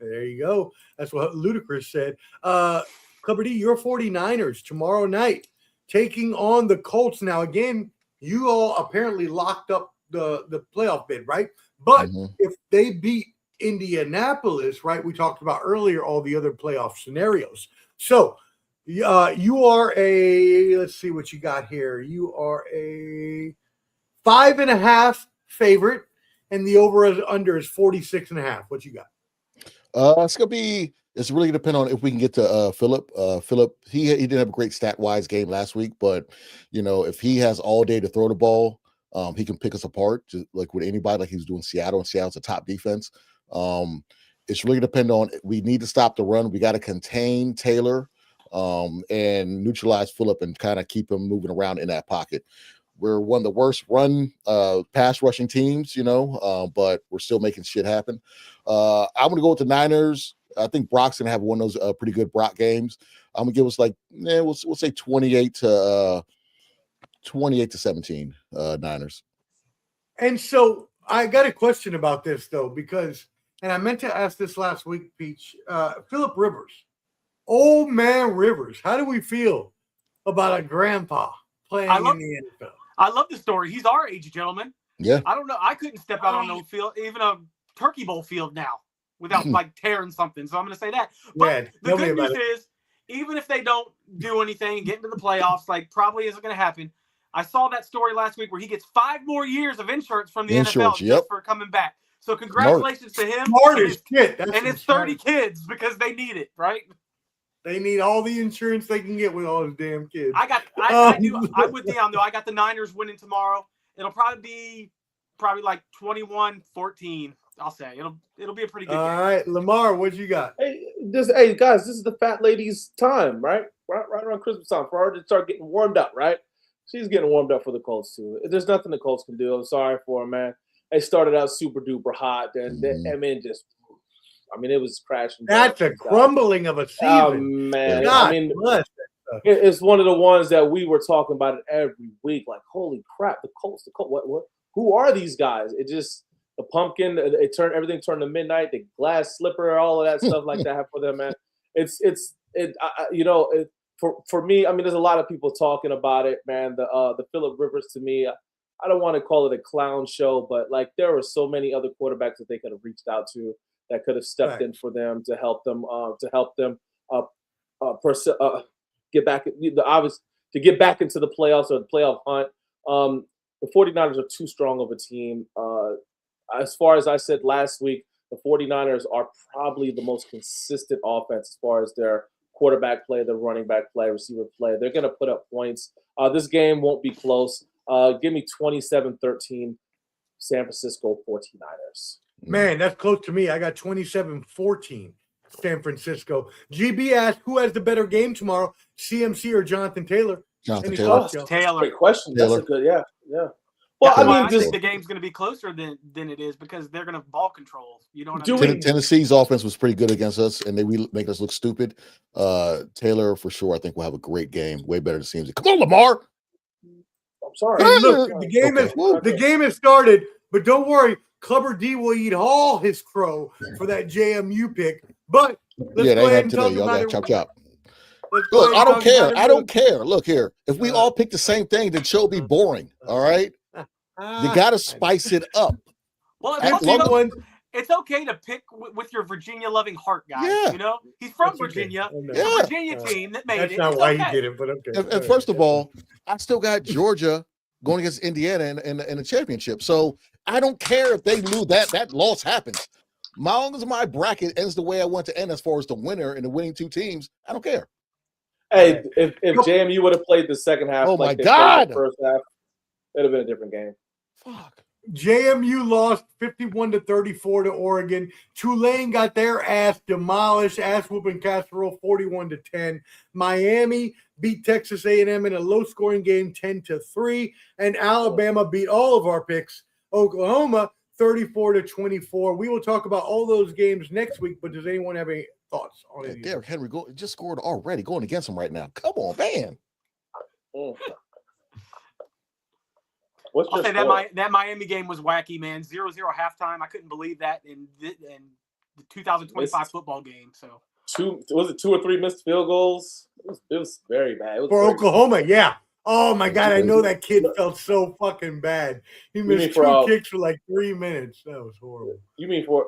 There you go. That's what Ludacris said. Clubber D, your 49ers tomorrow night taking on the Colts. Now, again, you all apparently locked up the playoff bid, right? But if they beat Indianapolis, right? We talked about earlier all the other playoff scenarios. So you are let's see what you got here. You are a 5.5 favorite, and the over under is 46.5. What you got? It's really depend on if we can get to Philip. Philip, he didn't have a great stat-wise game last week, but if he has all day to throw the ball, he can pick us apart just like with anybody, like he was doing Seattle, and Seattle's a top defense. It's really dependent on, we need to stop the run. We got to contain Taylor and neutralize Phillip and kind of keep him moving around in that pocket. We're one of the worst pass rushing teams, but we're still making shit happen. I'm going to go with the Niners. I think Brock's going to have one of those pretty good Brock games. I'm going to give us we'll say 28 to 17 Niners. And so I got a question about this though, because, and I meant to ask this last week, Peach, Phillip Rivers, old man Rivers. How do we feel about a grandpa playing in the NFL? I love the story. He's our age, gentlemen. Yeah. I don't know. I couldn't step out on no field, even a turkey bowl field now, without tearing something. So I'm going to say that. But the good news is, even if they don't do anything and get into the playoffs, probably isn't going to happen. I saw that story last week where he gets 5 more years of insurance from the NFL just for coming back. So congratulations to him and his 30 kids, because they need it, right? They need all the insurance they can get with all his damn kids. I'm with Dion, though. I got the Niners winning tomorrow. It'll probably be 21-14. I'll say it'll be a pretty good game. All right, Lamar, what you got? Hey guys, this is the fat lady's time, right? Right around Christmas time for her to start getting warmed up, right? She's getting warmed up for the Colts too. There's nothing the Colts can do. I'm sorry for them, man. They started out super duper hot, and it was crashing. That's a crumbling of a season. Oh man, it's one of the ones that we were talking about it every week. Like, holy crap, the Colts. What? Who are these guys? It just the pumpkin. Everything turned to midnight. The glass slipper, all of that stuff like that for them, man. For me, there's a lot of people talking about it, man. The Phillip Rivers, to me, I don't want to call it a clown show, but there were so many other quarterbacks that they could have reached out to that could have stepped in for them to help them get back into the playoffs or the playoff hunt. The 49ers are too strong of a team. As far as I said last week, the 49ers are probably the most consistent offense as far as their quarterback play, their running back play, receiver play. They're going to put up points. This game won't be close. Give me 27-13 San Francisco 49ers. Man, that's close to me. I got 27-14 San Francisco. GB asked, who has the better game tomorrow, CMC or Jonathan Taylor? Taylor. Great question. Taylor. That's a good, yeah. Well, I think the game's going to be closer than it is because they're going to ball control. You know what I mean? Tennessee's offense was pretty good against us, and they make us look stupid. Taylor, for sure, I think will have a great game. Way better than CMC. Come on, Lamar. sorry. Hey, look, the game has started, but don't worry. Clubber D will eat all his crow for that JMU pick. But let's go ahead and talk about it. Chop. Look, I don't care. I don't care. Look here. If we all pick the same thing, then show be boring. All right. You got to spice it up. Well, it's okay to pick with your Virginia-loving heart, guys. Yeah. You know, he's from Virginia. The Virginia team that made That's it. That's not why he did it, but okay. And first of all, I still got Georgia going against Indiana in the championship. So I don't care if they lose. That loss happens. As long as my bracket ends the way I want to end as far as the winner and the winning two teams, I don't care. Hey, if JMU would have played the second half, oh like my God, the first half, it'd have been a different game. Fuck. JMU lost 51-34 to Oregon. Tulane got their ass demolished, ass whooping casserole 41-10. Miami beat Texas A&M in a low-scoring game 10-3, and Alabama beat all of our picks. Oklahoma 34-24. We will talk about all those games next week. But does anyone have any thoughts on it? Derrick Henry just scored already, going against him right now. Come on, man. I'll say that Miami game was wacky, man. 0-0 halftime. I couldn't believe that in the 2025 football game. So two or three missed field goals. It was very bad. For Oklahoma, yeah. Oh my God, I know that kid felt so fucking bad. He missed two kicks for like 3 minutes. That was horrible. You mean for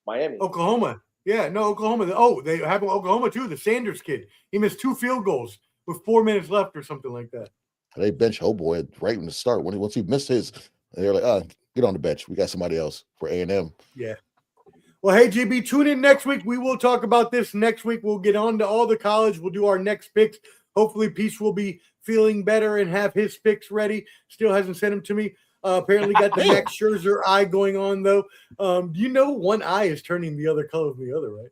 Miami? Oklahoma. Yeah, no, Oklahoma. Oh, they have Oklahoma too. The Sanders kid. He missed 2 field goals with 4 minutes left or something like that. They bench Hoboy right from the start. Once he missed his, they're like, get on the bench. We got somebody else for A&M. Yeah. Well, hey, GB, tune in next week. We will talk about this next week. We'll get on to all the college. We'll do our next picks. Hopefully, Peach will be feeling better and have his picks ready. Still hasn't sent them to me. Apparently got the Max Scherzer eye going on, though. Do you know one eye is turning the other color of the other, right?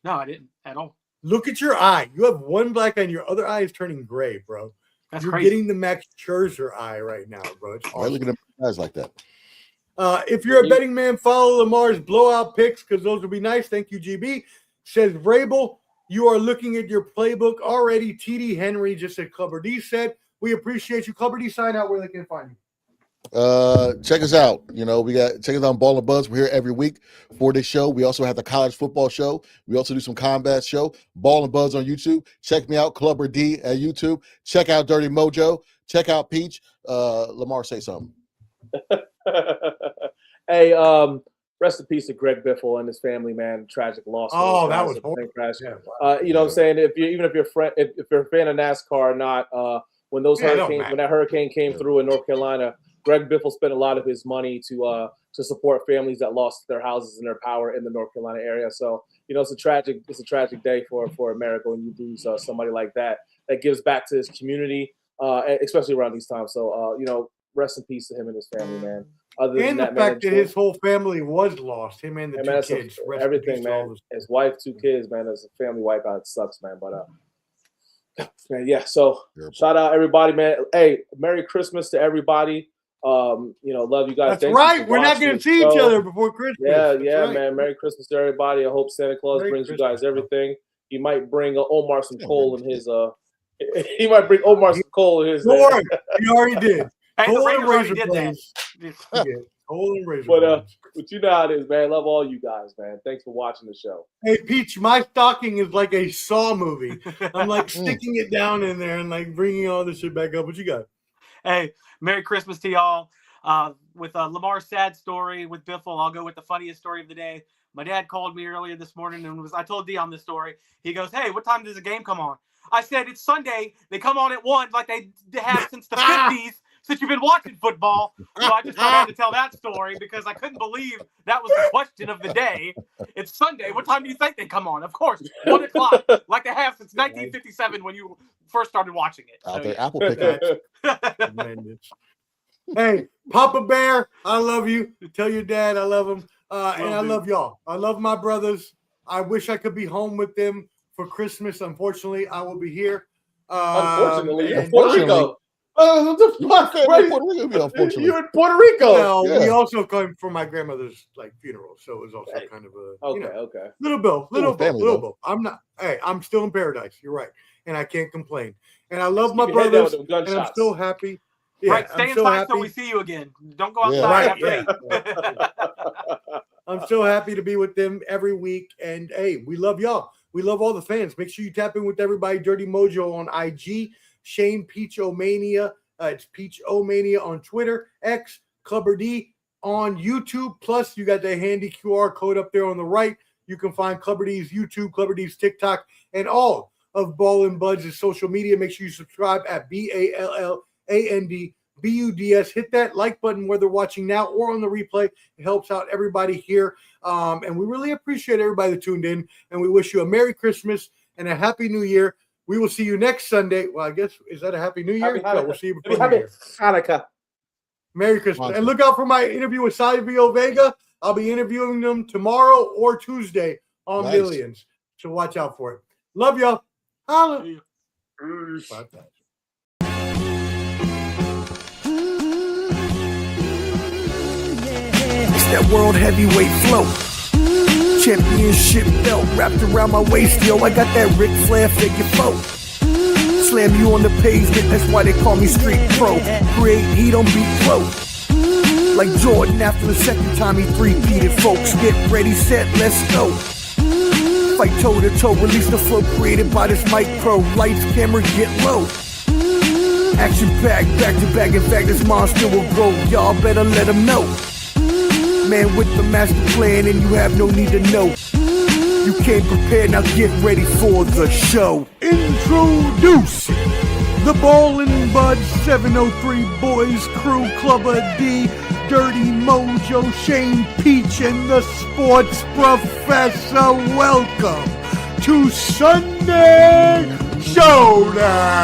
No, I didn't at all. Look at your eye. You have one black eye and your other eye is turning gray, bro. You're crazy. Getting the Max Scherzer eye right now, bro. It's awesome. Why look at them guys like that? If you're a betting man, follow Lamar's blowout picks because those would be nice. Thank you, GB. Says Vrabel, you are looking at your playbook already. TD Henry just said Clubber D said. We appreciate you. Clubber D, sign out where they can find you. Check us out. Check us out on Ball and Buzz. We're here every week for this show. We also have the college football show. We also do some combat show. Ball and Buzz on YouTube. Check me out, Clubber D at YouTube. Check out Dirty Mojo. Check out Peach. Lamar, say something. Hey, rest in peace to Greg Biffle and his family, man. Tragic loss. Oh, that was horrible. Yeah. You know what I'm saying? If you're a fan of NASCAR or not, when that hurricane came through in North Carolina, Greg Biffle spent a lot of his money to support families that lost their houses and their power in the North Carolina area. So, it's a tragic day for America when you lose somebody like that gives back to his community, especially around these times. So, rest in peace to him and his family, man. And the fact that his whole family was lost, him and the 2 kids. Everything, man. His wife, 2 kids, man. As a family wipeout, it sucks, man. But man, yeah. So shout out everybody, man. Hey, Merry Christmas to everybody. Love you guys. That's right. We're not going to see each other before Christmas. Yeah, right. Man. Merry Christmas to everybody. I hope Santa Claus brings you guys everything. He might bring Omar some coal in his. He might bring Omar some coal in his. Don't worry, he already did. Hey, Coal and razor blades. Coal and razor blades. But you know how it is, man. Love all you guys, man. Thanks for watching the show. Hey, Peach, my stocking is like a Saw movie. I'm like sticking it down in there and like bringing all this shit back up. What you got? Hey, Merry Christmas to y'all. With Lamar's sad story with Biffle, I'll go with the funniest story of the day. My dad called me earlier this morning and I told Dion this story. He goes, "Hey, what time does the game come on?" I said, "It's Sunday. They come on at 1 like they have since the 50s. Since you've been watching football." So I just wanted to tell that story because I couldn't believe that was the question of the day. It's Sunday. What time do you think they come on? Of course, 1 o'clock, like they have since 1957 when you first started watching it. Out there, Apple pickup. Hey, Papa Bear, I love you. Tell your dad I love him. And I love y'all. I love my brothers. I wish I could be home with them for Christmas. Unfortunately, I will be here. Unfortunately, you're in Puerto Rico. What the fuck? Unfortunately. You're in Puerto Rico. Well, we also come from my grandmother's funeral, so it was also kind of a little bill. I'm not. Hey, I'm still in paradise. You're right, and I can't complain. And I love my keep your head down brothers, with them and I'm gunshots. so happy. Yeah, right, stay I'm so inside happy. till we see you again. Don't go outside after Right, 8. I'm so happy to be with them every week. And hey, we love y'all. We love all the fans. Make sure you tap in with everybody. Dirty Mojo on IG, Shane PeachOMania. It's PeachOMania on Twitter, X, Clubber D on YouTube. Plus, you got the handy QR code up there on the right. You can find Clubber D's YouTube, Clubber D's TikTok, and all of Ball and Buds' social media. Make sure you subscribe at BALLANDBUDS. Hit that like button whether watching now or on the replay. It helps out everybody here. And we really appreciate everybody that tuned in. And we wish you a Merry Christmas and a Happy New Year. We will see you next Sunday. Well, I guess, is that a Happy New Year? Happy No, we'll see you before New Happy Year. Hanukkah. Merry Christmas. And look out for my interview with Salvio Vega. I'll be interviewing them tomorrow or Tuesday on Millions. So watch out for it. Love y'all. Holla. Bye-bye. It's that world heavyweight flow. Championship belt wrapped around my waist, yo. I got that Ric Flair figure four. Slam you on the pavement, that's why they call me Street Pro. Create heat on beat flow. Like Jordan after the second time he three-peated, folks. Get ready, set, let's go. Fight toe to toe, release the flow created by this mic pro. Lights, camera, get low. Action packed, back to back. In fact, this monster will grow. Y'all better let him know. Man with the master plan, and you have no need to know. You came prepared, now get ready for the show. Introducing the Ball and Bud 703 Boys Crew, Clubber D, Dirty Mojo, Shane Peach, and the Sports Professor. Welcome to Sunday Showdown.